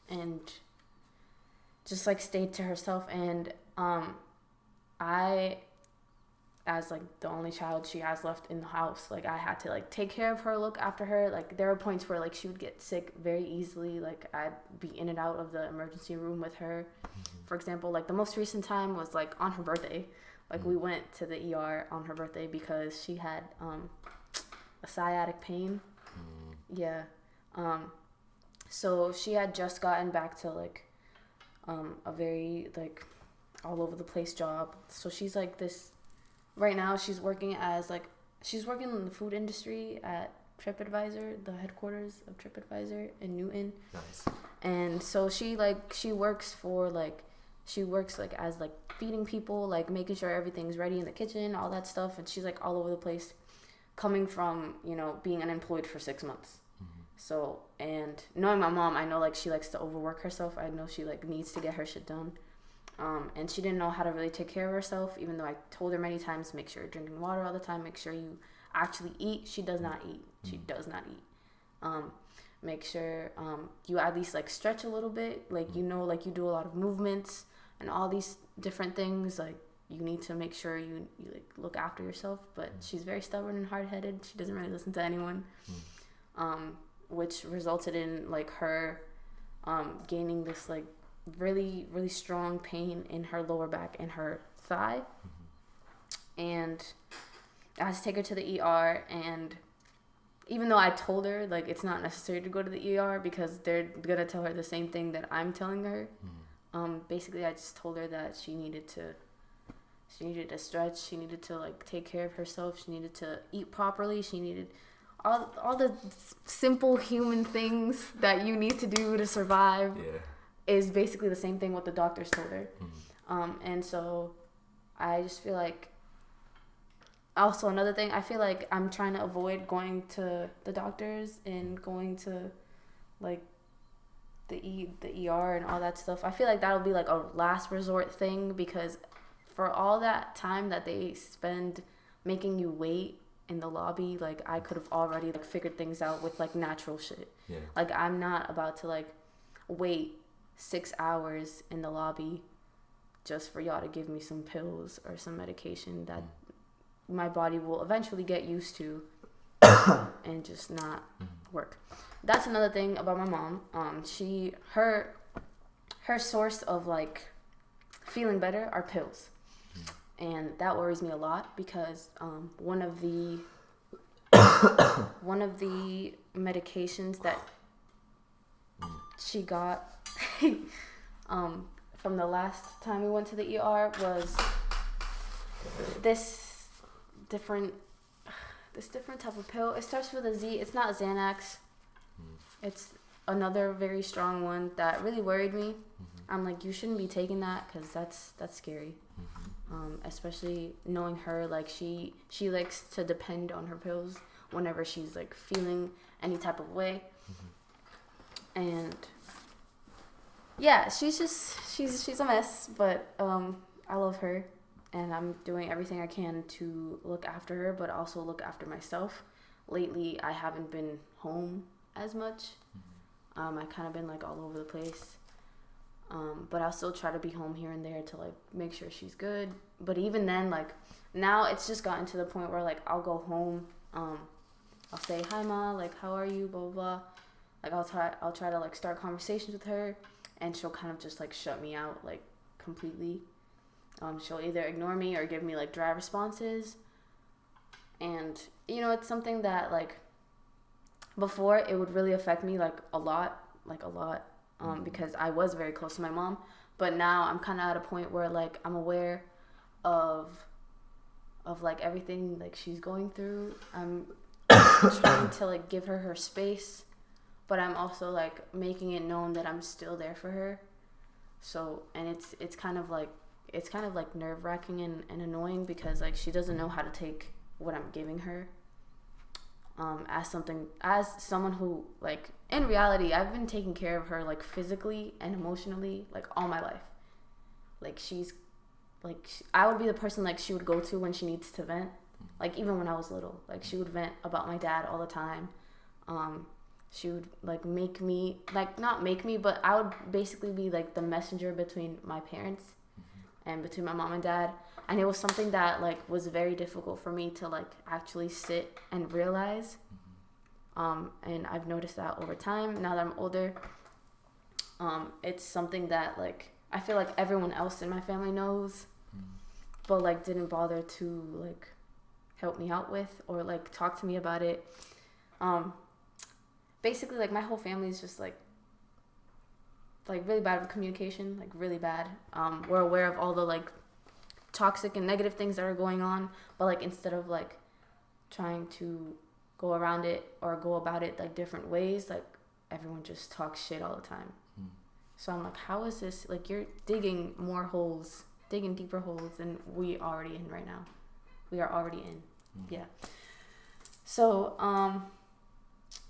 and just like stayed to herself. And I, as like the only child she has left in the house, like I had to like take care of her, look after her. Like, there were points where like she would get sick very easily. Like, I'd be in and out of the emergency room with her. For example, like the most recent time was like on her birthday. Like, we went to the ER on her birthday because she had a sciatic pain. Yeah. So she had just gotten back to like a very like all over the place job. So she's like this right now. She's working in the food industry at TripAdvisor, the headquarters of TripAdvisor in Newton. Nice. And so she works as like feeding people, like making sure everything's ready in the kitchen, all that stuff. And she's like all over the place, coming from, being unemployed for 6 months. So, and knowing my mom, I know like she likes to overwork herself. I know she like needs to get her shit done. And she didn't know how to really take care of herself, even though I told her many times, make sure you're drinking water all the time, make sure you actually eat. She does not eat. She does not eat. Make sure you at least like stretch a little bit, like, like you do a lot of movements and all these different things. Like, you need to make sure you like look after yourself. But she's very stubborn and hard-headed. She doesn't really listen to anyone, which resulted in like her gaining this like really, really strong pain in her lower back and her thigh. And I had to take her to the ER. And even though I told her like it's not necessary to go to the ER because they're gonna tell her the same thing that I'm telling her, basically I just told her that she needed to stretch, she needed to like take care of herself, she needed to eat properly, she needed all the simple human things that you need to do to survive. Is basically the same thing what the doctors told her. And so I just feel like, also another thing, I feel like I'm trying to avoid going to the doctors and going to like the ER and all that stuff. I feel like that'll be like a last resort thing, because for all that time that they spend making you wait in the lobby, like I could have already like figured things out with like natural shit. Like, I'm not about to like wait 6 hours in the lobby just for y'all to give me some pills or some medication that my body will eventually get used to and just not work. That's another thing about my mom. Her source of like feeling better are pills. And that worries me a lot because one of the medications that she got from the last time we went to the ER was this different type of pill. It starts with a Z. It's not Xanax. It's another very strong one that really worried me. I'm like, you shouldn't be taking that because that's scary. Especially knowing her, like she likes to depend on her pills whenever she's like feeling any type of way. And yeah, she's a mess, but I love her. and I'm doing everything I can to look after her, but also look after myself. Lately, I haven't been home as much. I kind of been like all over the place. But I'll still try to be home here and there to like make sure she's good. But even then, like now it's just gotten to the point where like I'll go home. I'll say, "Hi, Ma, like how are you?" Blah blah blah. Like I'll try to like start conversations with her, and she'll kind of just like shut me out like completely. She'll either ignore me or give me like dry responses. And you know, it's something that like before it would really affect me like a lot. Because I was very close to my mom, but now I'm kind of at a point where like I'm aware of like everything like she's going through. I'm trying to like give her space, but I'm also like making it known that I'm still there for her. So, and it's kind of like nerve-wracking and annoying because like she doesn't know how to take what I'm giving her. As someone who like in reality I've been taking care of her like physically and emotionally like all my life. Like she's like I would be the person like she would go to when she needs to vent. Like even when I was little, like she would vent about my dad all the time. She would like make me like not make me, but I would basically be like the messenger between my parents and between my mom and dad. And it was something that like was very difficult for me to like actually sit and realize. And I've noticed that over time now that I'm older. It's something that like I feel like everyone else in my family knows, but like didn't bother to like help me out with or like talk to me about it. Basically like my whole family is just like really bad with communication, like really bad. We're aware of all the like toxic and negative things that are going on, but like instead of like trying to go around it or go about it like different ways, like everyone just talks shit all the time. So I'm like, how is this like you're digging deeper holes than we already in right now. We are already in. Yeah. So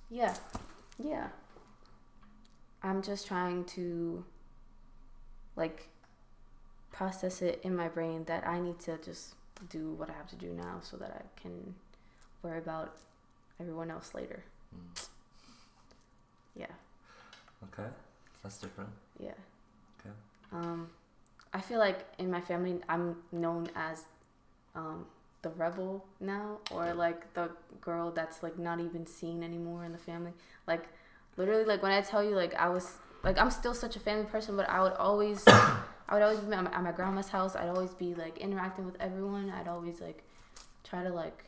yeah I'm just trying to like process it in my brain that I need to just do what I have to do now so that I can worry about everyone else later. Yeah. Okay. That's different. Yeah. Okay. I feel like in my family I'm known as the rebel now, or like the girl that's like not even seen anymore in the family. Like literally like when I tell you like I was like I'm still such a family person, but I would always be at my grandma's house. I'd always be like interacting with everyone. I'd always like try to like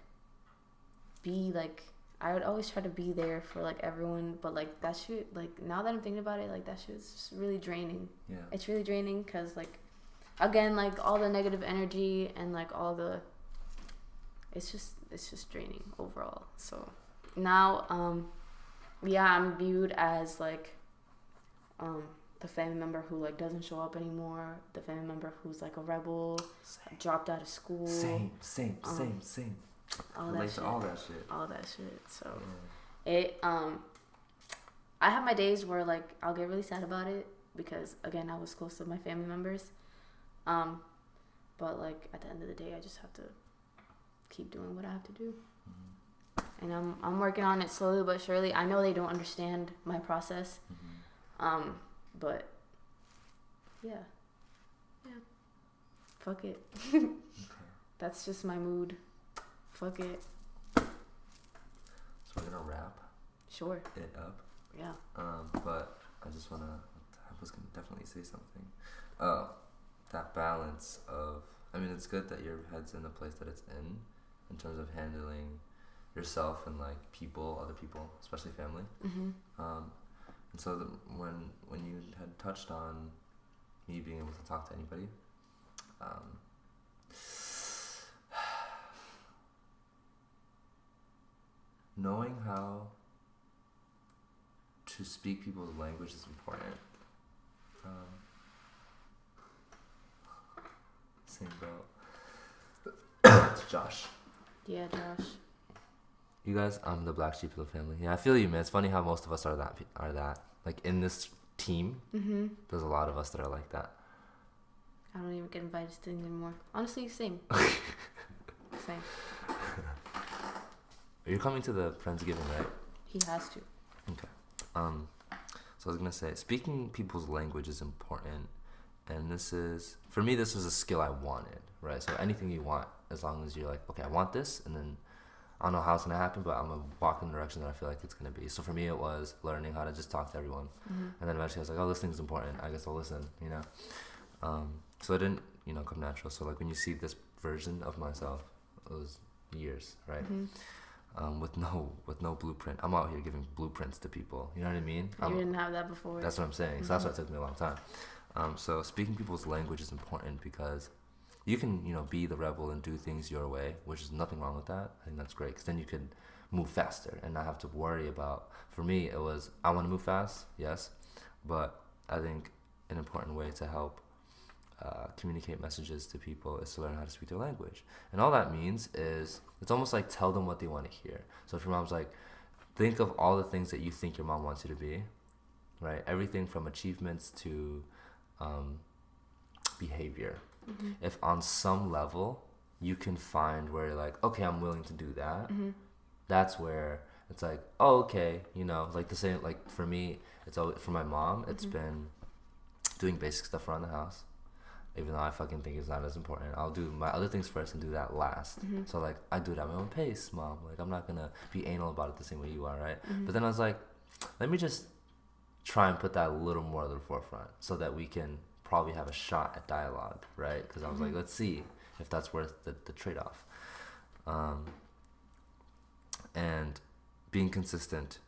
be like I would always try to be there for like everyone, but like that shit like now that I'm thinking about it, like that shit is just really draining. Yeah. It's really draining because like again like all the negative energy and like all the it's just draining overall. So now I'm viewed as like the family member who like doesn't show up anymore, the family member who's like a rebel, dropped out of school. Same. All that shit. So it I have my days where like I'll get really sad about it because again I was close to my family members. But like at the end of the day I just have to keep doing what I have to do. And I'm working on it slowly but surely. I know they don't understand my process. But yeah. Fuck it. Okay. That's just my mood. Fuck it. So we're gonna wrap. Sure. It up. Yeah. But I just wanna. I was gonna definitely say something. That balance of. I mean, it's good that your head's in the place that it's in terms of handling yourself and like other people, especially family. And so when you had touched on me being able to talk to anybody, knowing how to speak people's language is important. Same bro. It's Josh. Yeah, Josh. You guys, I'm the black sheep of the family. Yeah, I feel you, man. It's funny how most of us are that. Like in this team, there's a lot of us that are like that. I don't even get invited to things anymore. Honestly, same. Same. You're coming to the Friendsgiving, right? He has to. Okay. So I was gonna say, speaking people's language is important, and this is, for me, this was a skill I wanted, right? So anything you want, as long as you're like, okay, I want this, and then I don't know how it's gonna happen, but I'm gonna walk in the direction that I feel like it's gonna be. So for me, it was learning how to just talk to everyone, and then eventually I was like, oh, this thing's important. I guess I'll listen, you know. So it didn't, come natural. So like when you see this version of myself, it was years, right? With no blueprint. I'm out here giving blueprints to people. You know what I mean? You didn't have that before. That's what I'm saying. So that's why it took me a long time. So speaking people's language is important because you can, be the rebel and do things your way, which is nothing wrong with that. I think that's great because then you can move faster and not have to worry about. For me, it was I want to move fast, yes, but I think an important way to help communicate messages to people is to learn how to speak their language. And all that means is it's almost like tell them what they want to hear. So if your mom's like, think of all the things that you think your mom wants you to be, right? Everything from achievements to behavior. If on some level you can find where you're like, okay, I'm willing to do that, that's where it's like, oh, okay, like the same, like for me, it's always, for my mom, it's been doing basic stuff around the house. Even though I fucking think it's not as important, I'll do my other things first and do that last. So like I do it at my own pace, mom. Like I'm not gonna be anal about it the same way you are, right? But then I was like, let me just try and put that a little more at the forefront so that we can probably have a shot at dialogue, right? Because I was like, let's see if that's worth the trade-off. And being consistent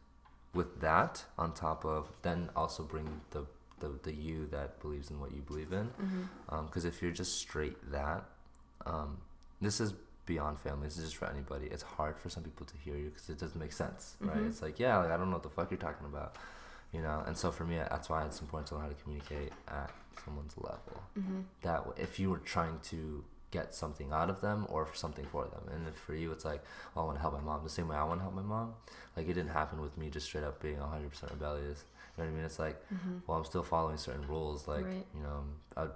with that on top of then also bring the you that believes in what you believe in, because if you're just straight that, this is beyond family, this is just for anybody, it's hard for some people to hear you because it doesn't make sense, right? It's like, yeah, like I don't know what the fuck you're talking about, and so for me, that's why it's important to learn how to communicate at someone's level, that if you were trying to get something out of them or for something for them, and if for you it's like, oh, I want to help my mom the same way I want to help my mom, like it didn't happen with me just straight up being 100% rebellious. You know what I mean? It's like, well, I'm still following certain rules, like,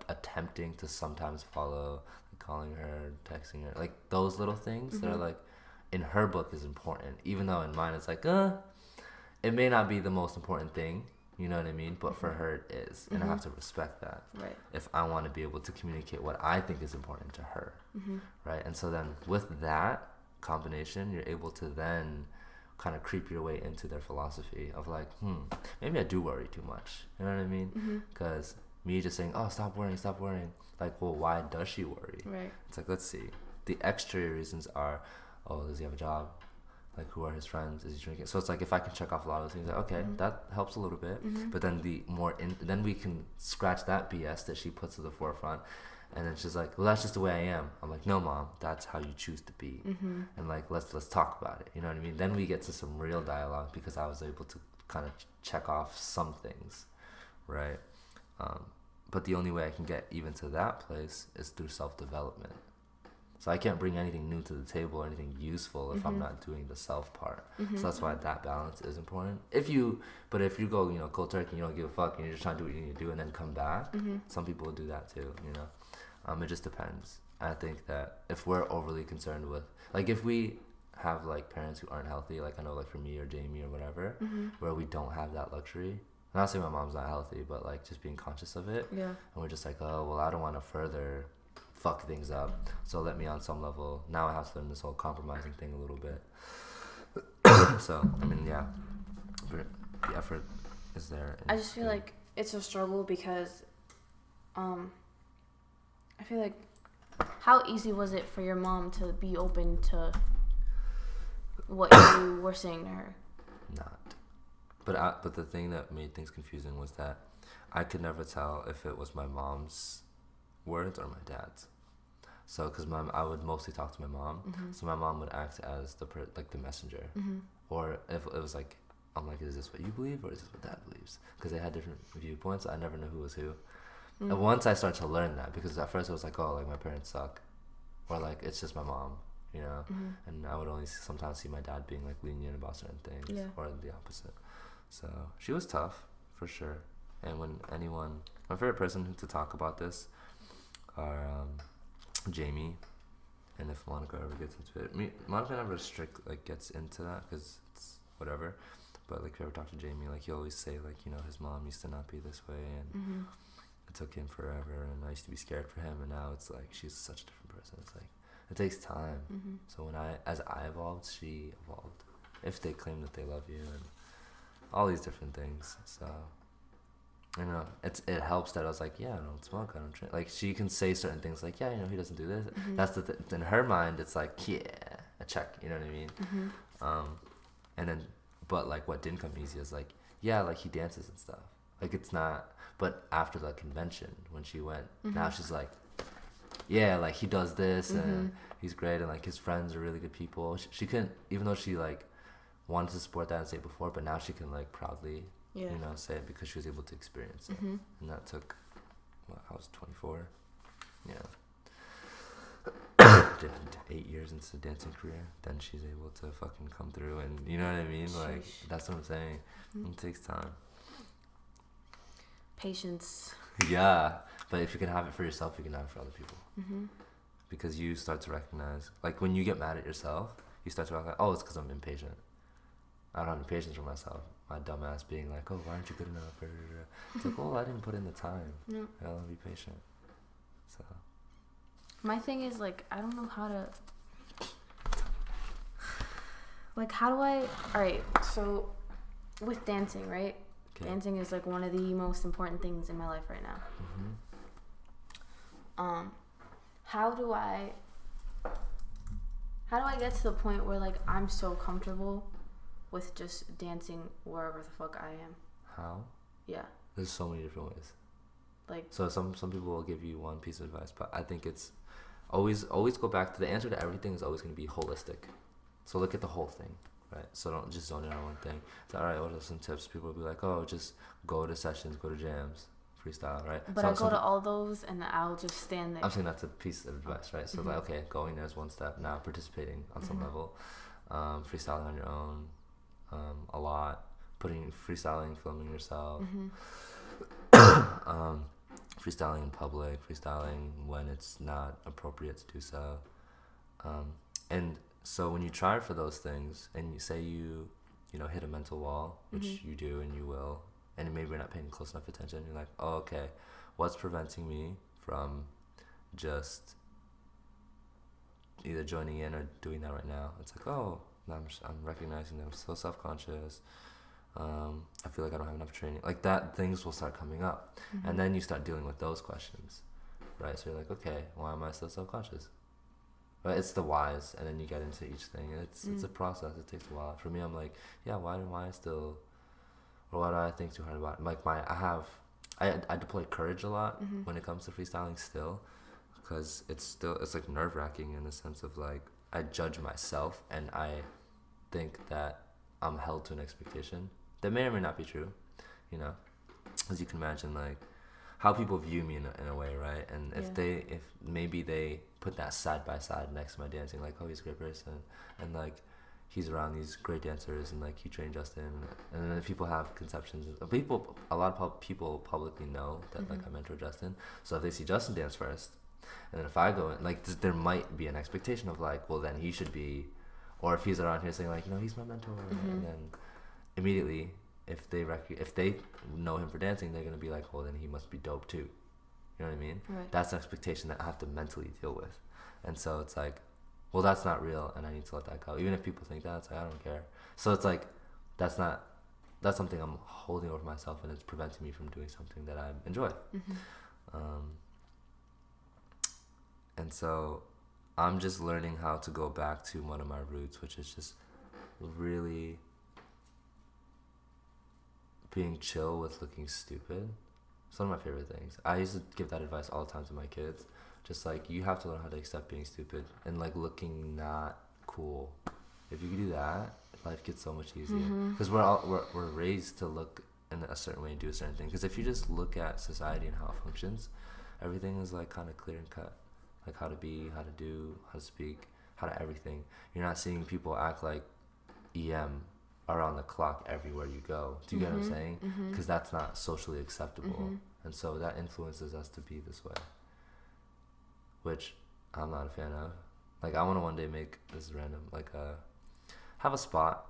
attempting to sometimes follow, like calling her, texting her, like those little things that are like, in her book is important, even though in mine it's like, it may not be the most important thing, you know what I mean? But for her it is, and I have to respect that. Right. If I want to be able to communicate what I think is important to her, right? And so then with that combination, you're able to then kind of creep your way into their philosophy of like, maybe I do worry too much. You know what I mean? Because me just saying, oh, stop worrying. Like, well, why does she worry? Right. It's like, let's see. The exterior reasons are, oh, does he have a job? Like, who are his friends? Is he drinking? So it's like, if I can check off a lot of things, like, okay, that helps a little bit. But then then we can scratch that BS that she puts to the forefront. And then she's like, well, that's just the way I am. I'm like, no, mom, that's how you choose to be. And like, let's talk about it. You know what I mean? Then we get to some real dialogue because I was able to kind of check off some things, right? But the only way I can get even to that place is through self-development. So I can't bring anything new to the table or anything useful if I'm not doing the self part. So that's why that balance is important. If you go, cold turkey, and you don't give a fuck, and you're just trying to do what you need to do and then come back, some people will do that too, It just depends. I think that if we're overly concerned with, like, if we have like parents who aren't healthy, like I know, like for me or Jamie or whatever, where we don't have that luxury. I'm not saying my mom's not healthy, but like just being conscious of it. Yeah. And we're just like, oh well, I don't want to further fuck things up. So let me on some level. Now I have to learn this whole compromising thing a little bit. So I mean, yeah, the effort is there. I just feel like it's a struggle because, I feel like, how easy was it for your mom to be open to what you were saying to her? Not. But the thing that made things confusing was that I could never tell if it was my mom's words or my dad's. So, because I would mostly talk to my mom, so my mom would act as the messenger, or if it was like, I'm like, is this what you believe or is this what dad believes? Because they had different viewpoints. I never knew who was who. And once I started to learn that, because at first it was like, oh, like my parents suck, or like it's just my mom, and I would only sometimes see my dad being like lenient about certain things, or the opposite. So she was tough for sure. And when my favorite person to talk about this are Jamie, and if Monica ever gets into it, I mean, Monica never gets into that because it's whatever. But like if you ever talk to Jamie, like he always say like, you know, his mom used to not be this way, and it took him forever, and I used to be scared for him, and now it's like she's such a different person. It's like it takes time. So as I evolved, she evolved. If they claim that they love you and all these different things, so you know, it helps that I was like, yeah, I don't smoke, I don't drink. Like she can say certain things like, yeah, you know, he doesn't do this. That's the in her mind, it's like, yeah, a check. You know what I mean? And then, but like what didn't come easy is like, yeah, like he dances and stuff. Like it's not. But after the convention, when she went, now she's like, yeah, like he does this and he's great, and like his friends are really good people. She couldn't, even though she like wanted to support that and say it before, but now she can like proudly, you know, say it because she was able to experience it. And that took, I was 24, yeah. 8 years into the dancing career, then she's able to fucking come through, and you know what I mean? Like, that's what I'm saying. It takes time. Patience. Yeah, but if you can have it for yourself, you can have it for other people. Because you start to recognize, like when you get mad at yourself, you start to recognize, oh, it's because I'm impatient. I don't have any patience for myself. My dumb ass being like, oh, why aren't you good enough? It's like, well, I didn't put in the time. I gotta be patient. So my thing is like, I don't know how to, like, how do I, alright, so with dancing, right? Okay. Dancing is like one of the most important things in my life right now. How do I get to the point where like I'm so comfortable with just dancing wherever the fuck I am? How? Yeah. There's so many different ways. Like, so some people will give you one piece of advice, but I think it's always go back to the answer to everything is always going to be holistic. So look at the whole thing, right? So don't just zone in on one thing. So, all right, what are some tips? People will be like, oh, just go to sessions, go to jams, freestyle, right? But I go to all those and I'll just stand there. I'm saying that's a piece of advice, right? So like, okay, going there is one step. Now participating on some level, freestyling on your own, a lot, freestyling, filming yourself, freestyling in public, freestyling when it's not appropriate to do so, and so when you try for those things and you say you know hit a mental wall, which you do and you will, and maybe you're not paying close enough attention, you're like, oh, okay, what's preventing me from just either joining in or doing that right now? It's like, oh, I'm recognizing that I'm so self-conscious. I feel like I don't have enough training. Like that, things will start coming up. And then you start dealing with those questions, right? So you're like, okay, why am I still self-conscious? Right? It's the whys, and then you get into each thing. It's a process. It takes a while. For me, I'm like, yeah, why I still, or why do I think too hard about it? Like I deploy courage a lot when it comes to freestyling still, because it's like nerve-wracking in the sense of like, I judge myself and I think that I'm held to an expectation that may or may not be true, you know, as you can imagine, like how people view me in a way, right? And if maybe they put that side by side next to my dancing, like, oh, he's a great person, and like he's around these great dancers, and like he trained Justin, and then people have conceptions. A lot of people publicly know that like I mentor Justin, so if they see Justin dance first, and then if I go in, like there might be an expectation of like, well, then he should be. Or if he's around here saying like, no, he's my mentor, and then immediately, if they know him for dancing, they're gonna be like, well, then he must be dope too. You know what I mean? Right. That's an expectation that I have to mentally deal with, and so it's like, well, that's not real, and I need to let that go. Even if people think that, it's like I don't care. So it's like, that's something I'm holding over myself, and it's preventing me from doing something that I enjoy. And so I'm just learning how to go back to one of my roots, which is just really being chill with looking stupid. It's one of my favorite things. I used to give that advice all the time to my kids. Just like, you have to learn how to accept being stupid and like looking not cool. If you can do that, life gets so much easier. Because we're raised to look in a certain way and do a certain thing. Because if you just look at society and how it functions, everything is like kind of clear and cut. Like how to be, how to do, how to speak, how to everything. You're not seeing people act like EM around the clock everywhere you go. Do you get what I'm saying? Because that's not socially acceptable. And so that influences us to be this way. which I'm not a fan of. Like, I want to one day make this random, like, have a spot.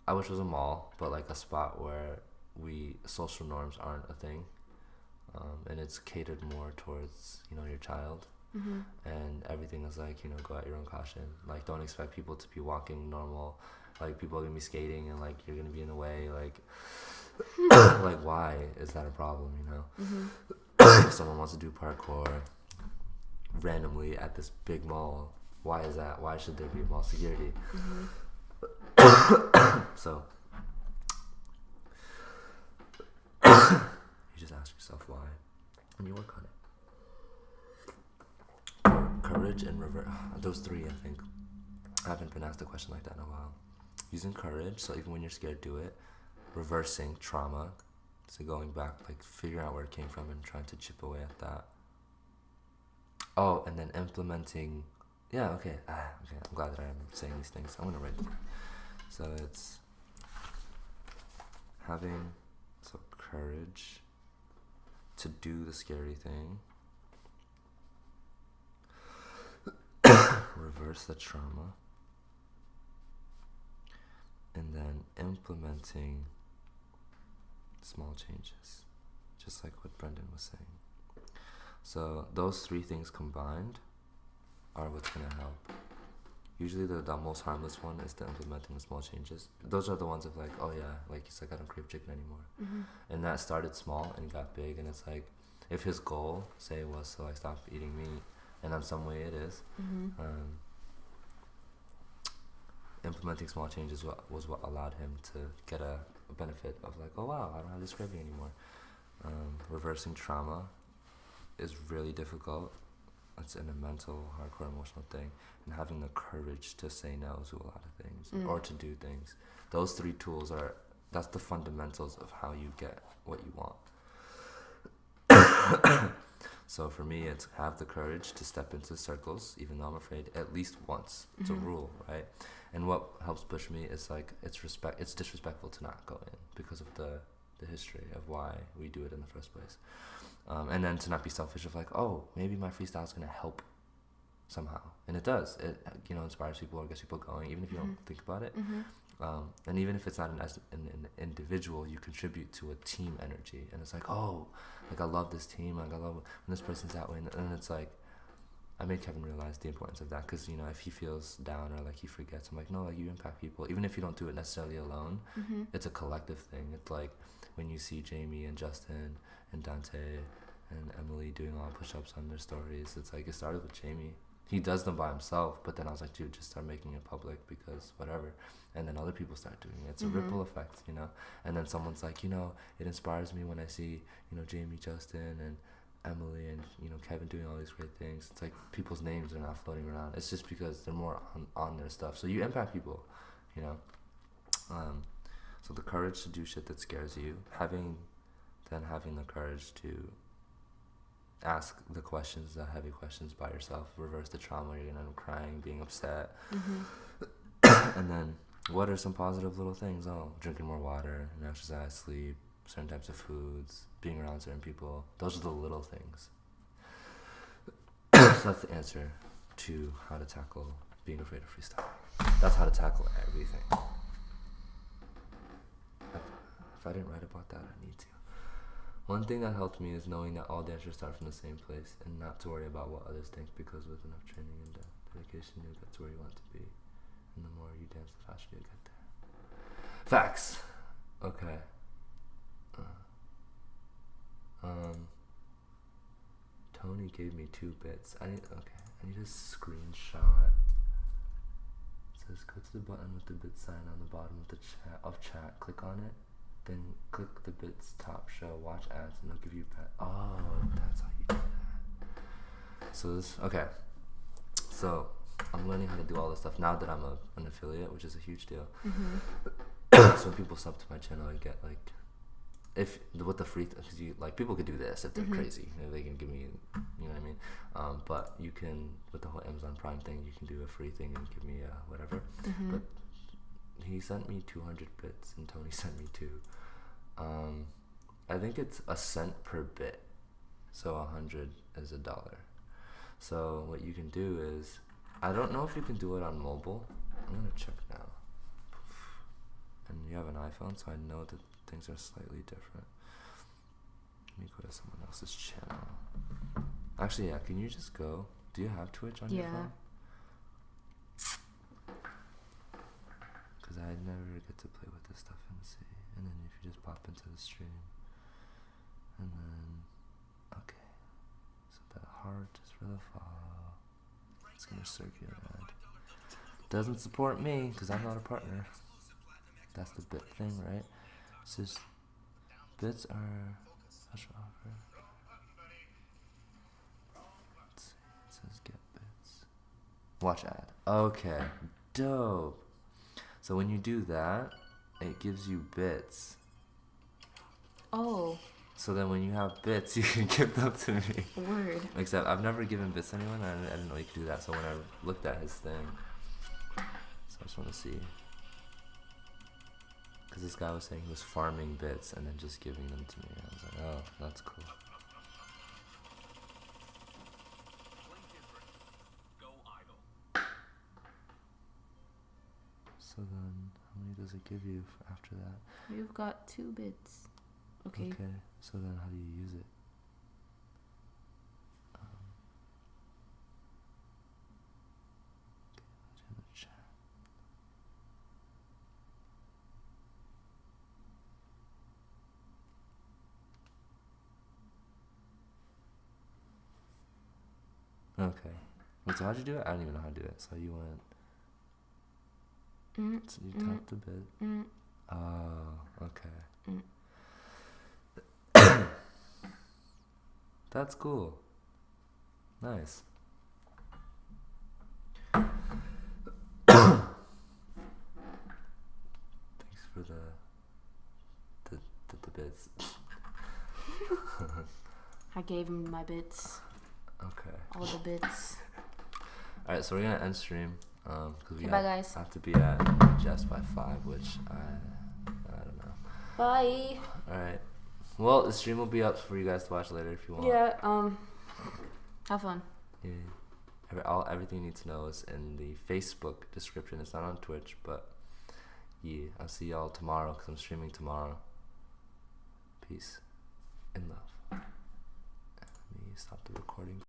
I wish it was a mall, but like a spot where social norms aren't a thing, and it's catered more towards, you know, your child, and everything is like, you know, go at your own caution. Like, don't expect people to be walking normal. Like, people are gonna be skating, and like you're gonna be in the way. Like, like, why is that a problem? You know, if someone wants to do parkour randomly at this big mall, why is that? Why should there be mall security? So you just ask yourself why, and you work on it. Courage and reverse. Those three, I think. I haven't been asked a question like that in a while. Using courage, so even when you're scared, do it. Reversing trauma, so going back, like figuring out where it came from and trying to chip away at that. Oh, and then implementing. Yeah, okay. Okay, I'm glad that I'm saying these things. I'm gonna write them. So it's having courage to do the scary thing, reverse the trauma, and then implementing small changes, just like what Brendan was saying. So those three things combined are what's going to help. Usually the most harmless one is the implementing the small changes. Those are the ones of like, oh yeah, like he's like, I don't crave chicken anymore. And that started small and got big, and it's like, if his goal, say, was to like stop eating meat, and in some way it is, implementing small changes was what allowed him to get a benefit of like, oh wow, I don't have this craving anymore. Reversing trauma is really difficult. It's in a mental, hardcore emotional thing, and having the courage to say no to a lot of things or to do things. Those three tools that's the fundamentals of how you get what you want. So for me, it's have the courage to step into circles, even though I'm afraid, at least once. It's a rule, right? And what helps push me is like, it's disrespectful to not go in because of the history of why we do it in the first place. And then to not be selfish of like, oh, maybe my freestyle is going to help somehow. And it does. It, you know, inspires people or gets people going, even if you don't think about it. And even if it's not an individual, you contribute to a team energy. And it's like, oh, like I love this team. Like I love when this person's that way. And it's like, I made Kevin realize the importance of that, because, you know, if he feels down or like he forgets, I'm like, no, like you impact people. Even if you don't do it necessarily alone, it's a collective thing. It's like when you see Jamie and Justin and Dante and Emily doing all push-ups on their stories, it's like it started with Jamie. He does them by himself, but then I was like, dude, just start making it public because whatever. And then other people start doing it. It's a ripple effect, you know. And then someone's like, you know, it inspires me when I see, you know, Jamie, Justin, and Emily, and, you know, Kevin doing all these great things. It's like people's names are not floating around. It's just because they're more on their stuff. So you impact people, you know. So the courage to do shit that scares you, having the courage to ask the questions, the heavy questions by yourself, reverse the trauma, you're gonna end up crying, being upset. And then what are some positive little things? Oh, drinking more water, and exercise, sleep, certain types of foods, being around certain people. Those are the little things. So that's the answer to how to tackle being afraid of freestyle. That's how to tackle everything. If I didn't write about that, I need to. One thing that helped me is knowing that all dancers start from the same place and not to worry about what others think, because with enough training and dedication, you'll get to where you want to be. And the more you dance, the faster you'll get there. Facts. Okay. Tony gave me 2 bits. I need a screenshot. It says go to the button with the bit sign on the bottom of the chat. Click on it. Then click the bits top show, watch ads, and they'll give you oh, that's how you do that. So this, okay. So I'm learning how to do all this stuff now that I'm an affiliate, which is a huge deal. So when people sub to my channel, I get like, if with the free, because you like, people could do this if they're crazy. You know, they can give me, you know what I mean. But you can, with the whole Amazon Prime thing, you can do a free thing and give me whatever. But he sent me 200 bits and Tony sent me 2. I think it's $0.01 per bit, so 100 is $1. So what you can do is, I don't know if you can do it on mobile. I'm gonna check now. And you have an iPhone, so I know that things are slightly different. Let me go to someone else's channel. Actually, yeah, can you just go? Do you have Twitch on your phone? Because I never get to play with this stuff and see. And then if you just pop into the stream. And then, okay. So the heart is for the file. It's going to circulate. Doesn't support me because I'm not a partner. That's the bit thing, right? So bits are special offer. Let's see. It says get bits. Watch ad. Okay. Dope. So when you do that, it gives you bits. Oh. So then when you have bits, you can give them to me. Word. Except I've never given bits to anyone. I didn't know you could do that. So when I looked at his thing, so I just want to see. Because this guy was saying he was farming bits and then just giving them to me. I was like, oh, that's cool. So then, how many does it give you after that? You've got 2 bits. Okay. Okay, so then how do you use it? Okay, in the chat. Okay. Wait, so how'd you do it? I don't even know how to do it. So you went... So you tapped the bit. Oh, okay. That's cool. Nice. Thanks for the bits. I gave him my bits. Okay. All the bits. Alright, so we're gonna end stream. Because we bye, guys. have to be at just by 5, which I don't know. Bye. Alright. Well, the stream will be up for you guys to watch later if you want. Yeah, have fun. Yeah. Everything you need to know is in the Facebook description. It's not on Twitch, but yeah. I'll see y'all tomorrow because I'm streaming tomorrow. Peace and love. Let me stop the recording.